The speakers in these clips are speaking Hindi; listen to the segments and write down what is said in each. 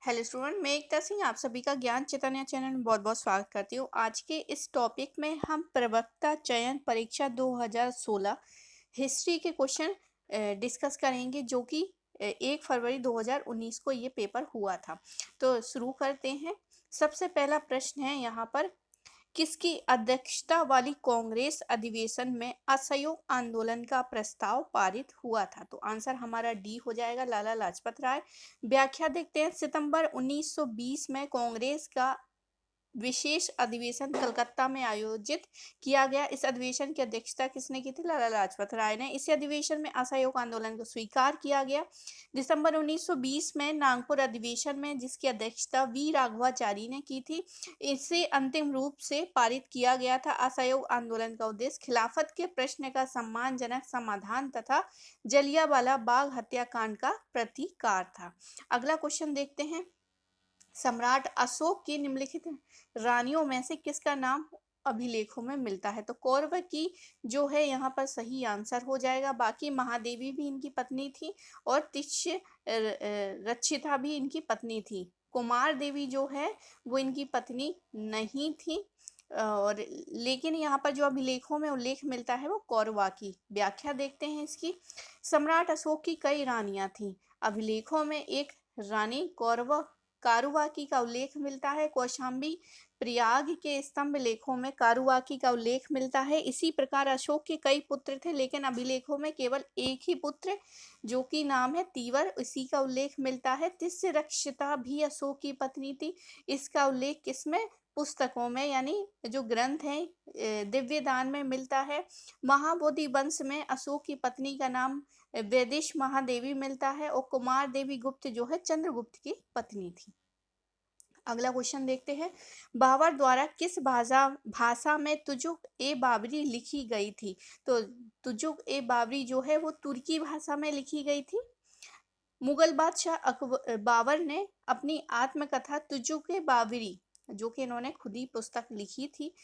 हेलो स्टूडेंट, मैं एकता सिंह आप सभी का ज्ञान चैतन्य चैनल में बहुत बहुत स्वागत करती हूँ। आज के इस टॉपिक में हम प्रवक्ता चयन परीक्षा 2016 हिस्ट्री के क्वेश्चन डिस्कस करेंगे, जो कि 1 फरवरी 2019 को ये पेपर हुआ था। तो शुरू करते हैं। सबसे पहला प्रश्न है यहाँ पर, किसकी अध्यक्षता वाली कांग्रेस अधिवेशन में असहयोग आंदोलन का प्रस्ताव पारित हुआ था? तो आंसर हमारा डी हो जाएगा, लाला लाजपत राय। व्याख्या देखते हैं। सितंबर 1920 में कांग्रेस का विशेष अधिवेशन कलकत्ता में आयोजित किया गया। इस अधिवेशन की अध्यक्षता किसने की थी? लाला लाजपत राय ने। इस अधिवेशन में असहयोग आंदोलन को स्वीकार किया गया। दिसंबर 1920 में नागपुर अधिवेशन में, जिसकी अध्यक्षता वी राघवाचारी ने की थी, इसे अंतिम रूप से पारित किया गया था। असहयोग आंदोलन का उद्देश्य खिलाफत के प्रश्न का सम्मानजनक समाधान तथा जलियांवाला बाग हत्याकांड का प्रतिकार था। अगला क्वेश्चन देखते हैं। सम्राट अशोक की निम्नलिखित रानियों में से किसका नाम अभिलेखों में मिलता है? तो कौरवकी जो है यहाँ पर सही आंसर हो जाएगा। बाकी महादेवी भी इनकी पत्नी थी और तिष्य रक्षिता भी इनकी पत्नी थी। कुमार देवी जो है वो इनकी पत्नी नहीं थी, और लेकिन यहाँ पर जो अभिलेखों में उल्लेख मिलता है वो कौरवा की। व्याख्या देखते हैं इसकी। सम्राट अशोक की कई रानियां थीं। अभिलेखों में एक रानी कौरवा कारुवाकी का उल्लेख मिलता है। कौशाम्बी प्रयाग के स्तंभ लेखों में कारुवाकी का उल्लेख मिलता है। इसी प्रकार अशोक के कई पुत्र थे, लेकिन अभिलेखों में केवल एक ही पुत्र, जो कि नाम है तीवर, इसी का उल्लेख मिलता है। तिस्य रक्षिता भी अशोक की पत्नी थी। इसका उल्लेख किसमें? पुस्तकों में, यानी जो ग्रंथ हैं दिव्य दान में मिलता है। महाबोधि वंश में अशोक की पत्नी का नाम वैदेश महादेवी मिलता है, और कुमार देवी गुप्त जो है चंद्रगुप्त की पत्नी थी। अगला क्वेश्चन देखते हैं। बाबर द्वारा किस भाषा में तुजुक ए बाबरी लिखी गई थी? तो तुजुक ए बाबरी जो है वो तुर्की भाषा में लिखी गई थी। मुगल बादशाह बाबर ने अपनी आत्मकथा तुजुक ए बाबरी, जो कि इन्होंने खुद ही पुस्तक लिखी थी,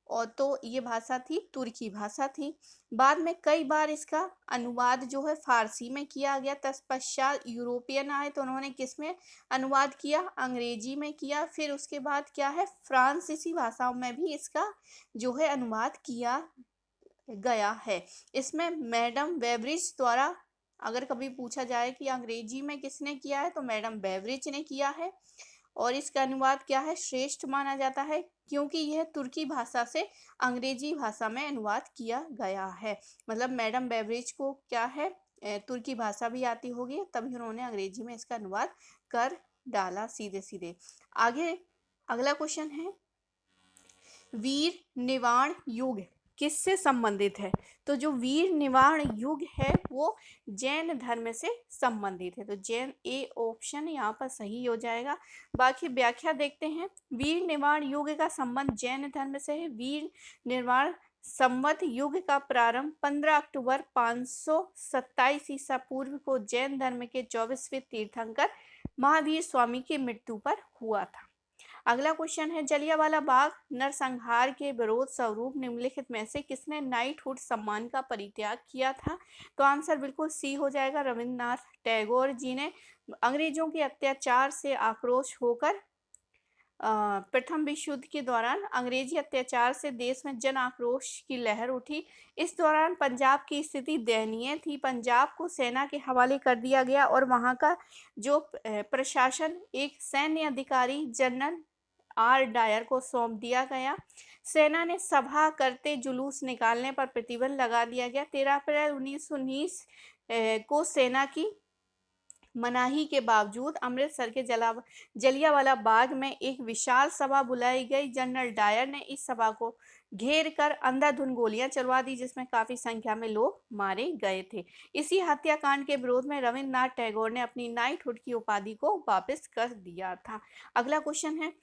और तो ये भाषा थी तुर्की भाषा थी। बाद में कई बार इसका अनुवाद जो है फारसी में किया गया। तत्पश्चात यूरोपियन आए तो उन्होंने किस में अनुवाद किया? अंग्रेजी में किया। फिर उसके बाद क्या है, फ्रांसीसी भाषाओं में भी इसका जो है अनुवाद किया गया है। इसमें मैडम बेवरिज द्वारा, अगर कभी पूछा जाए कि अंग्रेजी में किसने किया है, तो मैडम बेवरिज ने किया है। और इसका अनुवाद क्या है? श्रेष्ठ माना जाता है, क्योंकि यह तुर्की भाषा से अंग्रेजी भाषा में अनुवाद किया गया है। मतलब मैडम बेवरेज को क्या है, तुर्की भाषा भी आती होगी, तभी उन्होंने अंग्रेजी में इसका अनुवाद कर डाला सीधे सीधे। आगे अगला क्वेश्चन है, वीर निवाण युग किससे संबंधित है? तो जो वीर निवाण युग है वो जैन धर्म से संबंधित है। तो जैन ए ऑप्शन यहाँ पर सही हो जाएगा। बाकी व्याख्या देखते हैं। वीर निवाण युग का संबंध जैन धर्म से है। वीर निर्वाण संवत युग का प्रारंभ 15 अक्टूबर 527 ईसा पूर्व को जैन धर्म के 24वें तीर्थंकर महावीर स्वामी की मृत्यु पर हुआ था। अगला क्वेश्चन है, जलियांवाला बाग नरसंहार के विरोध स्वरूप निम्नलिखित में से किसने नाइटहुड सम्मान का परित्याग किया था? तो आंसर बिल्कुल सी हो जाएगा, रविन्द्रनाथ टैगोर जी ने। अंग्रेजों के अत्याचार से आक्रोश होकर प्रथम विश्व युद्ध के दौरान अंग्रेजी अत्याचार से देश में जन आक्रोश की लहर उठी। इस दौरान पंजाब की स्थिति दयनीय थी। पंजाब को सेना के हवाले कर दिया गया और वहां का जो प्रशासन एक सैन्य अधिकारी जनरल आर डायर को सौंप दिया गया। सेना ने सभा करते जुलूस निकालने पर प्रतिबंध लगा दिया गया। 13 अप्रैल 1919 को सेना की मनाही के बावजूद अमृतसर के जलियांवाला बाग में एक विशाल सभा बुलाई गई। जनरल डायर ने इस सभा को घेर कर अंधाधुंध गोलियां चलवा दी, जिसमें काफी संख्या में लोग मारे गए थे। इसी हत्याकांड के विरोध में रविन्द्रनाथ टैगोर ने अपनी नाइटहुड की उपाधि को वापस कर दिया था। अगला क्वेश्चन है,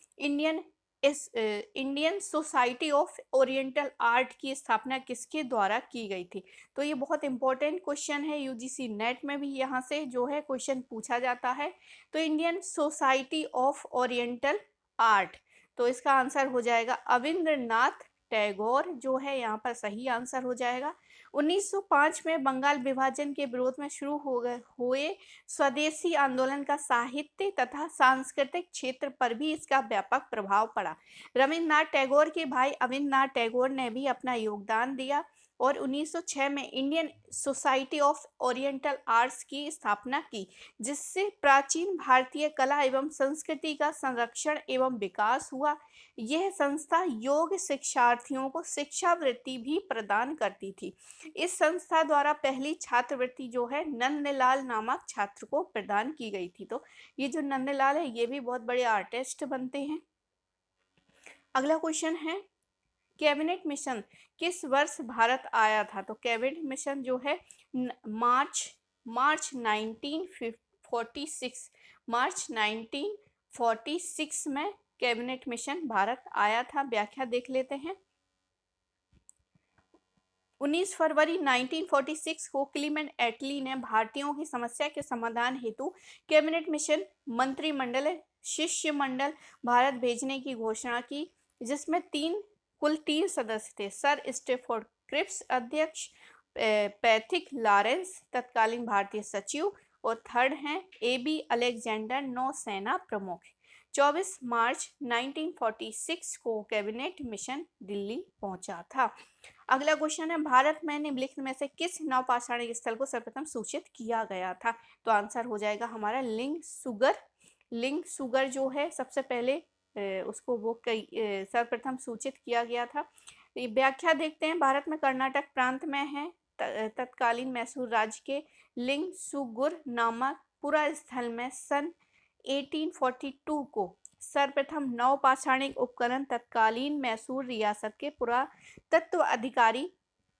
Indian society of oriental art की स्थापना किसके द्वारा की गई थी? तो ये बहुत इंपॉर्टेंट क्वेश्चन है, यूजीसी नेट में भी यहाँ से जो है क्वेश्चन पूछा जाता है। तो Indian society of oriental art, तो इसका आंसर हो जाएगा अविंद्रनाथ टैगोर जो है यहाँ पर सही आंसर हो जाएगा। 1905 में बंगाल विभाजन के विरोध में शुरू हुए स्वदेशी आंदोलन का साहित्य तथा सांस्कृतिक क्षेत्र पर भी इसका व्यापक प्रभाव पड़ा। रविन्द्रनाथ टैगोर के भाई अविन्द्रनाथ टैगोर ने भी अपना योगदान दिया और 1906 में Indian society of oriental arts की स्थापना की, जिससे प्राचीन भारतीय कला एवं संस्कृति का संरक्षण एवं विकास हुआ। यह संस्था योग शिक्षार्थियों को शिक्षावृत्ति भी प्रदान करती थी। इस संस्था द्वारा पहली छात्रवृत्ति जो है नंदलाल नामक छात्र को प्रदान की गई थी। तो ये जो नंदलाल है ये भी बहुत बड़े आर्टिस्ट बनते हैं। अगला क्वेश्चन है, कैबिनेट मिशन किस वर्ष भारत आया था? तो कैबिनेट मिशन जो है मार्च 1946 में कैबिनेट मिशन भारत आया था। व्याख्या देख लेते हैं। 19 फरवरी 1946 को क्लीमेंट एटली ने भारतीयों की समस्या के समाधान हेतु कैबिनेट मिशन मंत्रिमंडल शिष्टमंडल भारत भेजने की घोषणा की, जिसमें कुल तीन सदस्य थे। सर स्टेफोर्ड क्रिप्स अध्यक्ष, पैथिक लॉरेंस तत्कालीन भारतीय सचिव और थर्ड हैं AB अलेक्जेंडर नौसेना प्रमुख। 24 मार्च 1946 को कैबिनेट मिशन दिल्ली पहुंचा था। अगला क्वेश्चन है, भारत में निम्नलिखित में से किस नवपाषाणिक स्थल को सर्वप्रथम सूचित किया गया था? तो आंसर हो जाएगा हमारा लिंग सुगर जो है सबसे पहले उसको वो सर्वप्रथम सूचित किया गया था। व्याख्या देखते हैं। भारत में कर्नाटक प्रांत में है तत्कालीन मैसूर राज्य के लिंगसुगुर नामक पुरा स्थल में सन 1842 को सर्वप्रथम नवपाषाणिक उपकरण तत्कालीन मैसूर रियासत के पुरातत्व अधिकारी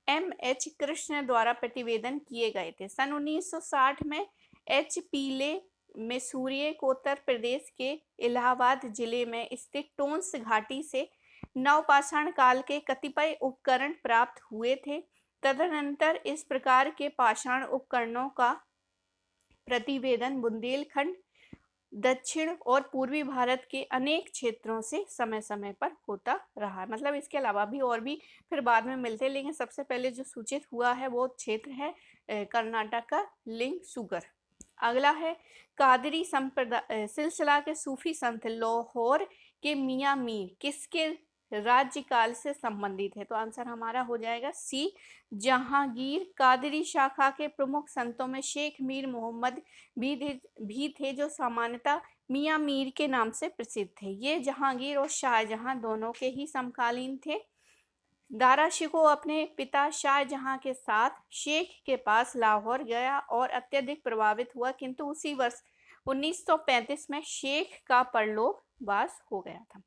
MH कृष्ण द्वारा प्रतिवेदन किए गए थे। सन 1960 में H पीले मैसूरिये को उत्तर प्रदेश के इलाहाबाद जिले में स्थित टोंस घाटी से नवपाषाण काल के कतिपय उपकरण प्राप्त हुए थे। तदनंतर इस प्रकार के पाषाण उपकरणों का प्रतिवेदन बुंदेलखंड, दक्षिण और पूर्वी भारत के अनेक क्षेत्रों से समय समय पर होता रहा। मतलब इसके अलावा भी और भी फिर बाद में मिलते, लेकिन सबसे पहले जो सूचित हुआ है वो क्षेत्र है कर्नाटक का लिंगसुगर। अगला है, कादरी संप्रदाय सिलसिला के सूफी संत लाहौर के मियां मीर किसके राज्यकाल से संबंधित है? तो आंसर हमारा हो जाएगा सी जहांगीर। कादरी शाखा के प्रमुख संतों में शेख मीर मोहम्मद भी थे जो सामान्यतः मियां मीर के नाम से प्रसिद्ध थे। ये जहांगीर और शाहजहां दोनों के ही समकालीन थे। दारा शिकोह अपने पिता शाहजहां के साथ शेख के पास लाहौर गया और अत्यधिक प्रभावित हुआ, किंतु उसी वर्ष 1935 में शेख का परलोकवास हो गया था।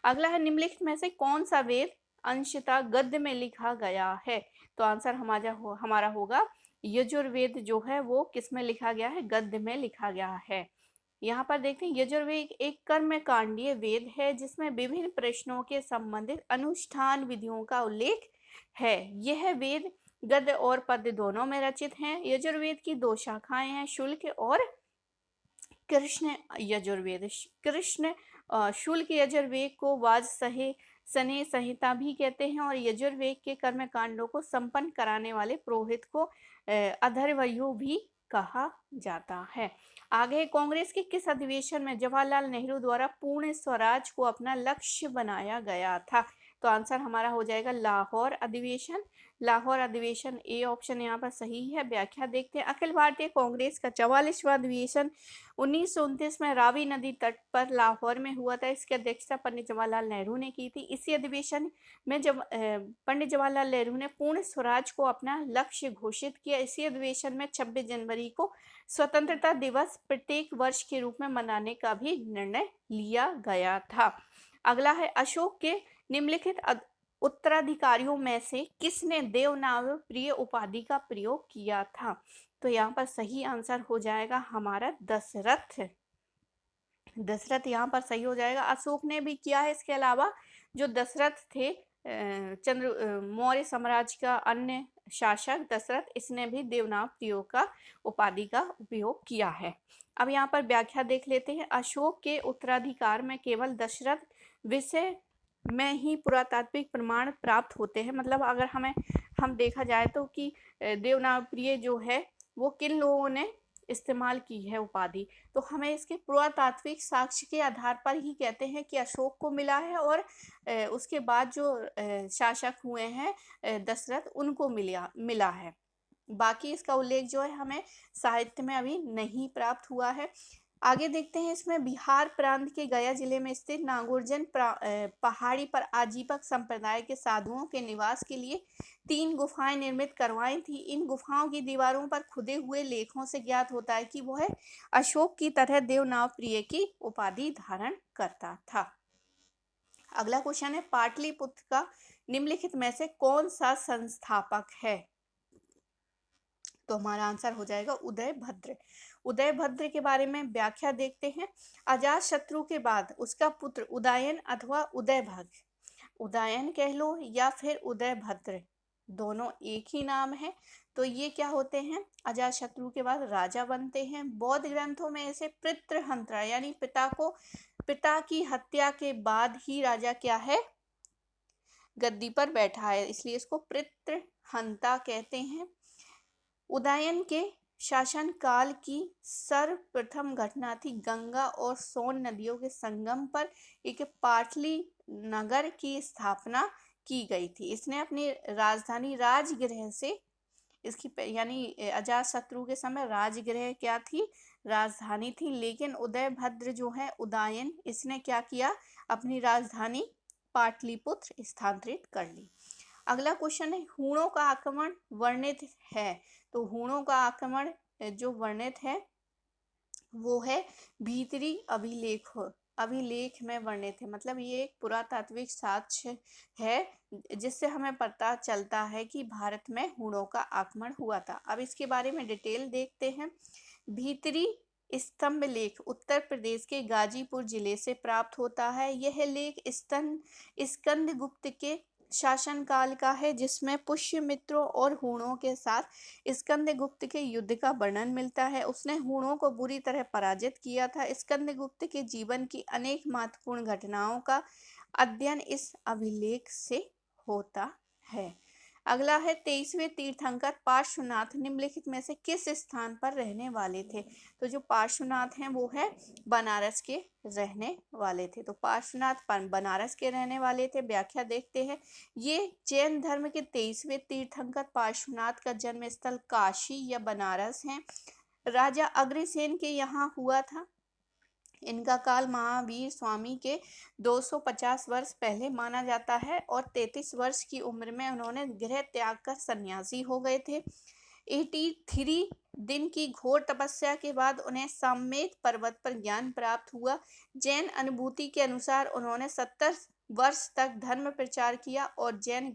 अगला है, निम्नलिखित में से कौन सा वेद अंशतः गद्य में लिखा गया है? तो आंसर हमारा होगा यजुर्वेद जो है वो किस में लिखा गया है? गद्य में लिखा गया है। यहाँ पर देखते हैं, यजुर्वेद एक कर्मकांडीय वेद है जिसमें विभिन्न प्रश्नों के संबंधित अनुष्ठान विधियों का उल्लेख है। यह वेद गद्य और पद्य दोनों में रचित हैं। यजुर्वेद की दो शाखाएं हैं, शुल्क और कृष्ण यजुर्वेद। शुल्क यजुर्वेद को वाजसनेय संहिता भी कहते हैं और यजुर्वेद के कर्मकांडों को संपन्न कराने वाले पुरोहित को अथर्वणवेद भी कहा जाता है। आगे, कांग्रेस के किस अधिवेशन में जवाहरलाल नेहरू द्वारा पूर्ण स्वराज को अपना लक्ष्य बनाया गया था? तो आंसर हमारा हो जाएगा लाहौर अधिवेशन। लाहौर अधिवेशन ए ऑप्शन यहाँ पर सही है। व्याख्या देखते हैं। अखिल भारतीय कांग्रेस का 44वां अधिवेशन 1929 में रावी नदी तट पर लाहौर में हुआ था। इसकी अध्यक्षता पंडित जवाहरलाल नेहरू ने की थी। इसी अधिवेशन में जब पंडित जवाहरलाल नेहरू ने पूर्ण स्वराज को अपना लक्ष्य घोषित किया। इसी अधिवेशन में 26 जनवरी को स्वतंत्रता दिवस प्रत्येक वर्ष के रूप में मनाने का भी निर्णय लिया गया था। अगला है, अशोक के निम्नलिखित उत्तराधिकारियों में से किसने देवनागरी प्रिय उपाधि का प्रयोग किया था? तो यहाँ पर सही आंसर हो जाएगा हमारा दशरथ यहाँ पर सही हो जाएगा। अशोक ने भी किया है। इसके अलावा जो दशरथ थे मौर्य साम्राज्य का अन्य शासक दशरथ, इसने भी देवनागरी प्रयोग का उपाधि का उपयोग किया है। अब यहाँ पर व्याख्या देख लेते हैं। अशोक के उत्तराधिकार में केवल दशरथ विषय में ही पुरातात्विक प्रमाण प्राप्त होते हैं। मतलब अगर हम देखा जाए तो कि देवनागप्रिय जो है वो किन लोगों ने इस्तेमाल की है उपाधि। तो हमें इसके पुरातात्विक साक्ष्य के आधार पर ही कहते हैं कि अशोक को मिला है, और उसके बाद जो शासक हुए हैं दशरथ, उनको मिला है। बाकी इसका उल्लेख जो है हमें साहित्य में अभी नहीं प्राप्त हुआ है। आगे देखते हैं, इसमें बिहार प्रांत के गया जिले में स्थित नागौरजन पहाड़ी पर आजीवक संप्रदाय के साधुओं के निवास के लिए 3 गुफाएं निर्मित करवाई थी। इन गुफाओं की दीवारों पर खुदे हुए लेखों से ज्ञात होता है कि वह अशोक की तरह देवनागप्रिय की उपाधि धारण करता था। अगला क्वेश्चन है, पाटलिपुत्र का निम्नलिखित में से कौन सा संस्थापक है? तो हमारा आंसर हो जाएगा उदयभद्र। उदयभद्र के बारे में व्याख्या देखते हैं। अजातशत्रु के बाद उसका पुत्र उदयन अथवा उदयभद्र, उदयन कह लो या फिर उदयभद्र, दोनों एक ही नाम है। तो ये क्या होते हैं? अजातशत्रु के बाद राजा बनते हैं। बौद्ध ग्रंथों में इसे पितृहंत्रा यानी पिता की हत्या के बाद ही राजा क्या है, गद्दी पर बैठा है, इसलिए इसको पितृहंता कहते हैं। उदयन के शासनकाल की सर्वप्रथम घटना थी गंगा और सोन नदियों के संगम पर एक पाटली नगर की स्थापना की गई थी। इसने अपनी राजधानी राजगृह से, इसकी यानी अजातशत्रु के समय राजगृह क्या थी, राजधानी थी। लेकिन उदयभद्र जो है उदयन, इसने क्या किया, अपनी राजधानी पाटलिपुत्र स्थानांतरित कर ली। अगला क्वेश्चन है, हूणों का आक्रमण वर्णित है। तो हूणों का आक्रमण जो वर्णित है वो है भीतरी अभिलेख में वर्णित है। मतलब ये एक पुरातात्विक साक्ष्य है जिससे हमें पता चलता है कि भारत में हूणों का आक्रमण हुआ था। अब इसके बारे में डिटेल देखते हैं। भीतरी स्तंभ लेख उत्तर प्रदेश के गाजीपुर जिले से प्राप्त होता है। यह लेख स्कंदगुप्त के शासनकाल का है, जिसमें पुष्यमित्रों और हूणों के साथ स्कंदगुप्त के युद्ध का वर्णन मिलता है। उसने हूणों को बुरी तरह पराजित किया था। स्कंदगुप्त के जीवन की अनेक महत्वपूर्ण घटनाओं का अध्ययन इस अभिलेख से होता है। अगला है, 23वें तीर्थंकर पार्श्वनाथ निम्नलिखित में से किस स्थान पर रहने वाले थे? तो जो पार्श्वनाथ हैं वो है बनारस के रहने वाले थे। तो पार्श्वनाथ बनारस के रहने वाले थे। व्याख्या देखते हैं। ये जैन धर्म के 23वें तीर्थंकर पार्श्वनाथ का जन्म स्थल काशी या बनारस है। राजा अग्रसेन के यहाँ हुआ था। इनका काल महावीर स्वामी के 250 वर्ष पहले माना जाता है और 33 वर्ष की उम्र में उन्होंने गृह त्याग कर सन्यासी हो गए थे। 83 दिन की घोर तपस्या के बाद उन्हें सामवेद पर्वत पर ज्ञान प्राप्त हुआ। जैन अनुभूति के अनुसार उन्होंने 70 वर्ष तक धर्म प्रचार किया और जैन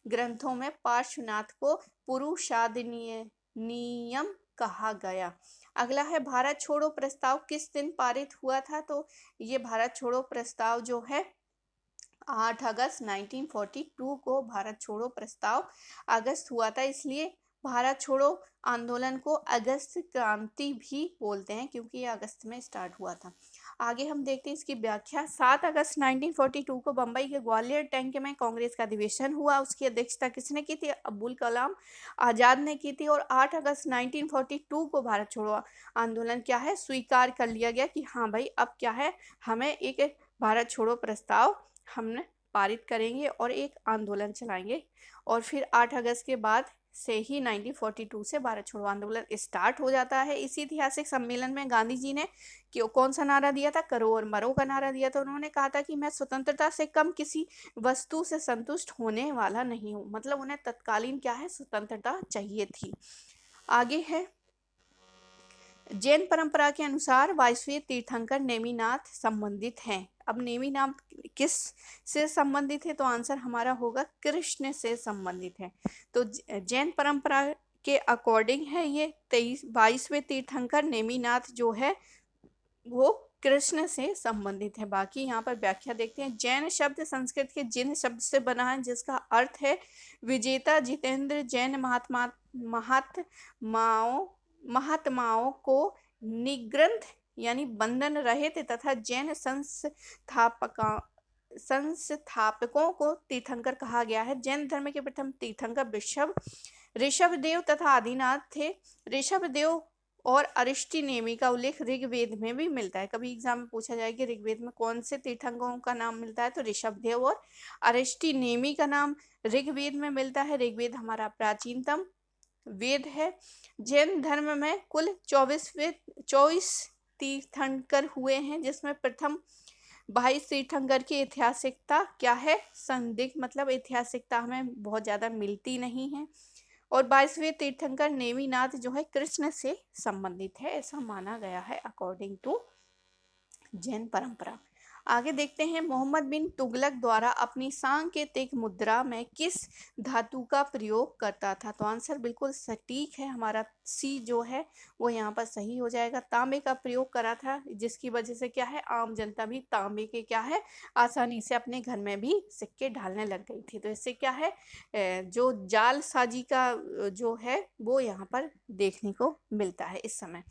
ग्रंथों में पार्श्वनाथ को पुरुषादिनियम कहा गया। अगला है, भारत छोड़ो प्रस्ताव किस दिन पारित हुआ था? तो ये भारत छोड़ो प्रस्ताव जो है 8 अगस्त 1942 को भारत छोड़ो प्रस्ताव अगस्त हुआ था। इसलिए भारत छोड़ो आंदोलन को अगस्त क्रांति भी बोलते हैं, क्योंकि ये अगस्त में स्टार्ट हुआ था। आगे हम देखते हैं इसकी व्याख्या। 7 अगस्त 1942 को बम्बई के ग्वालियर टैंक में कांग्रेस का अधिवेशन हुआ। उसकी अध्यक्षता किसने की थी? अब्दुल कलाम आज़ाद ने की थी। और 8 अगस्त 1942 को भारत छोड़ो आंदोलन क्या है, स्वीकार कर लिया गया कि हाँ भाई अब क्या है, हमें एक भारत छोड़ो प्रस्ताव हमने पारित करेंगे और एक आंदोलन चलाएंगे। और फिर 8 अगस्त के बाद से ही 1942 से भारत छोड़ो आंदोलन स्टार्ट हो जाता है। इसी ऐतिहासिक सम्मेलन में गांधी जी ने कौन सा नारा दिया था? करो और मरो का नारा दिया था। उन्होंने कहा था कि मैं स्वतंत्रता से कम किसी वस्तु से संतुष्ट होने वाला नहीं हूँ। मतलब उन्हें तत्कालीन क्या है, स्वतंत्रता चाहिए थी। आगे है, जैन परंपरा के अनुसार 22वें तीर्थंकर नेमिनाथ संबंधित हैं। अब नेमिनाथ किस से संबंधित है? तो आंसर हमारा होगा कृष्ण से संबंधित है। तो जैन परंपरा के अकॉर्डिंग है ये 22वें तीर्थंकर नेमिनाथ जो है वो कृष्ण से संबंधित है। बाकी यहाँ पर व्याख्या देखते हैं। जैन शब्द संस्कृत के जिन शब्द से बना है, जिसका अर्थ है विजेता, जितेंद्र। जैन महात्माओं को निग्रंथ यानी बंधन रहित तथा जैन संस्थापकों को तीर्थंकर कहा गया है। जैन धर्म के प्रथम तीर्थंकर ऋषभदेव तथा आदिनाथ थे। ऋषभदेव और अरिष्टनेमि का उल्लेख ऋग्वेद में भी मिलता है। कभी एग्जाम में पूछा जाए कि ऋग्वेद में कौन से तीर्थंकरों का नाम मिलता है, तो ऋषभदेव और अरिष्टनेमि का नाम ऋग्वेद में मिलता है। ऋग्वेद हमारा प्राचीनतम वेद है। जैन धर्म में कुल 24 तीर्थंकर हुए हैं, जिसमें प्रथम 22 तीर्थंकर की ऐतिहासिकता क्या है, संदिग्ध, मतलब ऐतिहासिकता हमें बहुत ज्यादा मिलती नहीं है। और 22वें तीर्थंकर नेमिनाथ जो है कृष्ण से संबंधित है, ऐसा माना गया है अकॉर्डिंग टू जैन परंपरा। आगे देखते हैं, मोहम्मद बिन तुगलक द्वारा अपनी सांकेतिक मुद्रा में किस धातु का प्रयोग करता था, तो आंसर बिल्कुल सटीक है हमारा सी जो है वो यहाँ पर सही हो जाएगा। तांबे का प्रयोग करा था, जिसकी वजह से क्या है, आम जनता भी तांबे के क्या है आसानी से अपने घर में भी सिक्के ढालने लग गई थी। तो इससे क्या है, जो जालसाजी का जो है वो यहाँ पर देखने को मिलता है इस समय।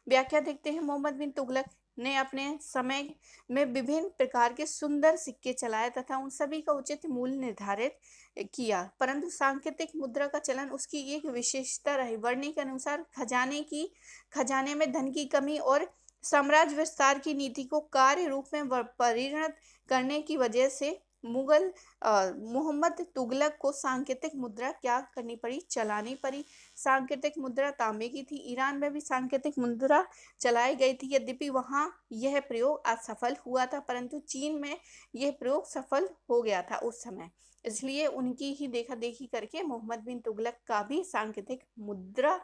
व्याख्या देखते हैं, मोहम्मद बिन तुगलक ने अपने समय में विभिन्न प्रकार के सुंदर सिक्के चलाए तथा उन सभी का उचित मूल्य निर्धारित किया, परंतु सांकेतिक मुद्रा का चलन उसकी एक विशेषता रही। वर्णी के अनुसार खजाने में धन की कमी और साम्राज्य विस्तार की नीति को कार्य रूप में परिणत करने की वजह से मुगल मोहम्मद तुगलक को सांकेतिक मुद्रा क्या करनी पड़ी, चलानी पड़ी। सांकेतिक मुद्रा तांबे की थी। ईरान में भी सांकेतिक मुद्रा चलाई गई थी, यद्यपि वहां यह प्रयोग असफल हुआ था, परंतु चीन में यह प्रयोग सफल हो गया था उस समय। इसलिए उनकी ही देखा देखी करके मोहम्मद बिन तुगलक का भी सांकेतिक मुद्रा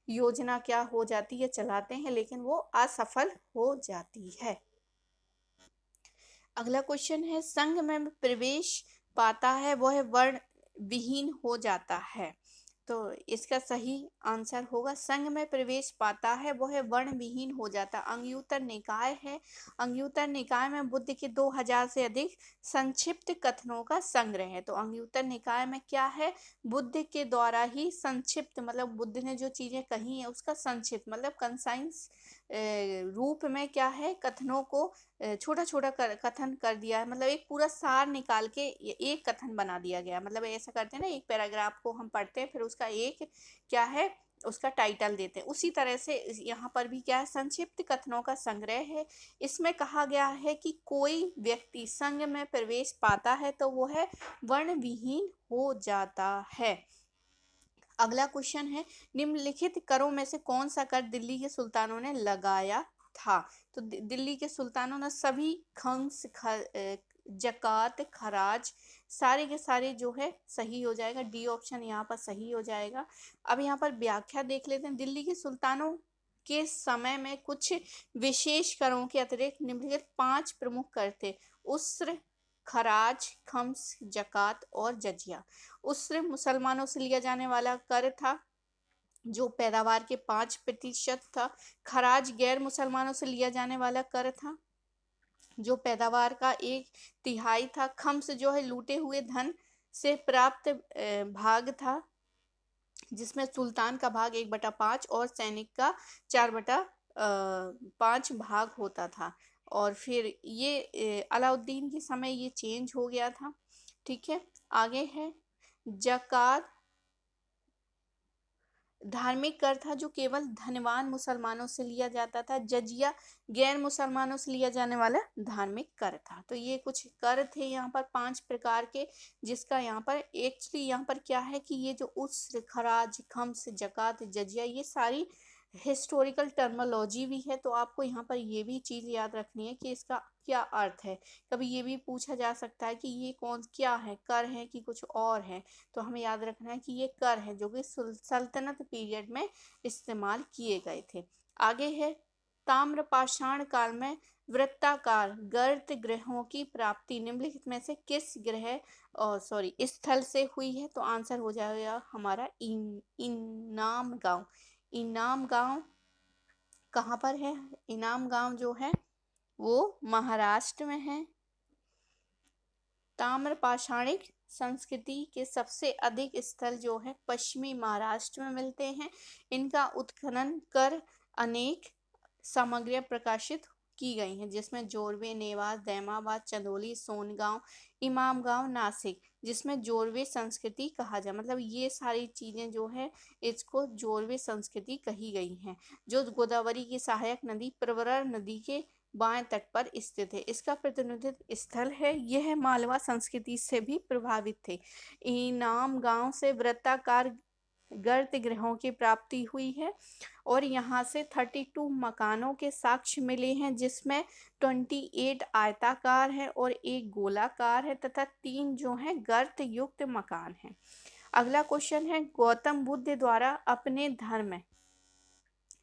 योजना क्या हो जाती है, चलाते हैं, लेकिन वो असफल हो जाती है। अगला क्वेश्चन है, संघ में प्रवेश पाता है वह वर्ण विहीन हो जाता है, तो इसका सही आंसर होगा संघ में प्रवेश पाता है वह वर्ण विहीन हो जाता। अंग्युत्तर निकाय है। अंग्युत्तर निकाय में बुद्ध के 2000 से अधिक संक्षिप्त कथनों का संग्रह है। तो अंग्युत्तर निकाय में क्या है, बुद्ध के द्वारा ही संक्षिप्त, मतलब बुद्ध ने जो चीजें कही है उसका संक्षिप्त मतलब कंसाइंस रूप में क्या है, कथनों को छोटा छोटा कथन कर दिया है, मतलब एक पूरा सार निकाल के एक कथन बना दिया गया। मतलब ऐसा करते हैं ना, एक पैराग्राफ को हम पढ़ते हैं फिर उसका एक क्या है उसका टाइटल देते हैं, उसी तरह से यहाँ पर भी क्या है, संक्षिप्त कथनों का संग्रह है। इसमें कहा गया है कि कोई व्यक्ति संघ में प्रवेश पाता है तो वो है वर्ण विहीन हो जाता है। अगला क्वेश्चन है, निम्नलिखित करों में से कौन सा कर दिल्ली के सुल्तानों ने लगाया था, तो दिल्ली के सुल्तानों ने सभी खंग्स जकात खराज सारे के सारे जो है सही हो जाएगा। डी ऑप्शन यहाँ पर सही हो जाएगा। अब यहाँ पर व्याख्या देख लेते हैं। दिल्ली के सुल्तानों के समय में कुछ विशेष करों के अतिरिक्त निम्नलिखित 5 प्रमुख कर थे, उस्र, खराज, खम्स, जकात और जजिया। उस्र मुसलमानों से लिया जाने वाला कर था जो पैदावार के 5% था। खराज गैर मुसलमानों से लिया जाने वाला कर था जो पैदावार का 1/3 था। खम्स जो है लूटे हुए धन से प्राप्त भाग था, जिसमें सुल्तान का भाग 1/5 और सैनिक का 4/5 भाग होता था। और फिर ये अलाउद्दीन के समय ये चेंज हो गया था। ठीक है, आगे है जकात धार्मिक कर था जो केवल धनवान मुसलमानों से लिया जाता था। जजिया गैर मुसलमानों से लिया जाने वाला धार्मिक कर था। तो ये कुछ कर थे यहाँ पर 5 प्रकार के, जिसका यहाँ पर एक्चुअली यहाँ पर क्या है कि ये जो उस्र, खराज, खम्स, जकात, जजिया ये सारी हिस्टोरिकल टर्मोलॉजी भी है। तो आपको यहाँ पर ये भी चीज़ याद रखनी है कि इसका क्या अर्थ है। कभी ये भी पूछा जा सकता है कि ये कौन क्या है, कर है कि कुछ और है, तो हमें याद रखना है कि ये कर है जो कि सल्तनत पीरियड में इस्तेमाल किए गए थे। आगे है ताम्रपाषाण काल में वृत्ताकार गर्त ग्रहों की प्राप्ति निम्नलिखित में से किस ग्रह स्थल से हुई है, तो आंसर हो जाएगा हमारा इनाम गांव। इनाम गांव कहाँ पर है, इनाम गांव जो है वो महाराष्ट्र में है। ताम्रपाषाणिक संस्कृति के सबसे अधिक स्थल जो है पश्चिमी महाराष्ट्र में मिलते हैं। इनका उत्खनन कर अनेक सामग्रियां प्रकाशित की गई हैं, जिसमें जोरवे, नेवास, दैमाबाद, चंदौली, सोनगांव, इमामगांव, नासिक, जिसमें जोरवे संस्कृति कहा जाए, मतलब ये सारी चीजें जो है इसको जोरवे संस्कृति कही गई हैं, जो गोदावरी की सहायक नदी प्रवरा नदी के बाएं तट पर स्थित है। इसका प्रतिनिधित्व स्थल है, यह मालवा संस्कृति से भी प्रभावित थे। इनाम गांव से वृत्ताकार गर्त गृहों की प्राप्ति हुई है और यहाँ से 32 मकानों के साक्ष्य मिले हैं, जिसमें 28 आयताकार है और एक गोलाकार है तथा 3 जो है गर्त युक्त मकान हैं। अगला क्वेश्चन है, गौतम बुद्ध द्वारा अपने धर्म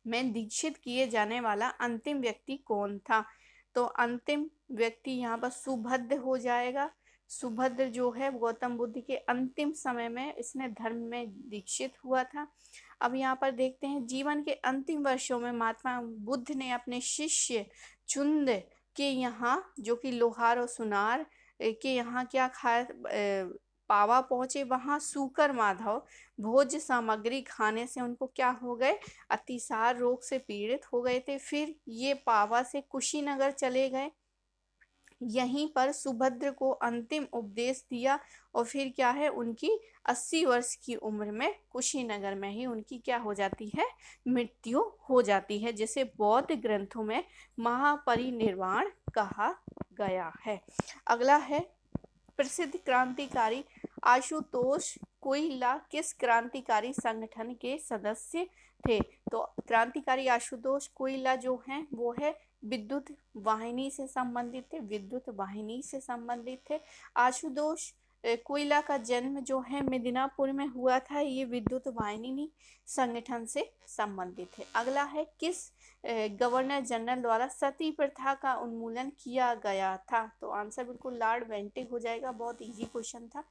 में दीक्षित किए जाने वाला अंतिम व्यक्ति कौन था? तो अंतिम व्यक्ति यहाँ पर सुभद्र हो जाएगा। सुभद्र जो है गौतम बुद्ध के अंतिम समय में इसने धर्म में दीक्षित हुआ था। अब यहाँ पर देखते हैं, जीवन के अंतिम वर्षों में महात्मा बुद्ध ने अपने शिष्य चुंद के यहाँ, जो कि लोहार और सुनार के यहाँ क्या खाया, पावा पहुंचे। वहां सूकर माधव भोज्य सामग्री खाने से उनको क्या हो गए, अतिसार रोग से पीड़ित हो गए थे। फिर ये पावा से कुशीनगर चले गए, यहीं पर सुभद्र को अंतिम उपदेश दिया और फिर क्या है, उनकी 80 वर्ष की उम्र में कुशीनगर में ही उनकी क्या हो जाती है, मृत्यु हो जाती है, जिसे बौद्ध ग्रंथों में महापरिनिर्वाण कहा गया है। अगला है, प्रसिद्ध क्रांतिकारी आशुतोष कोइला किस क्रांतिकारी संगठन के सदस्य थे? तो क्रांतिकारी आशुतोष कोइला जो हैं वो है विद्युत वाहिनी से संबंधित थे, विद्युत वाहिनी से संबंधित थे। आशुतोष कोइला का जन्म जो है मिदनापुर में हुआ था, ये विद्युत वाहिनी संगठन से संबंधित है। अगला है, किस गवर्नर जनरल द्वारा सती प्रथा का उन्मूलन किया गया था? तो आंसर बिल्कुल लॉर्ड बेंटिक हो जाएगा, बहुत इजी क्वेश्चन था।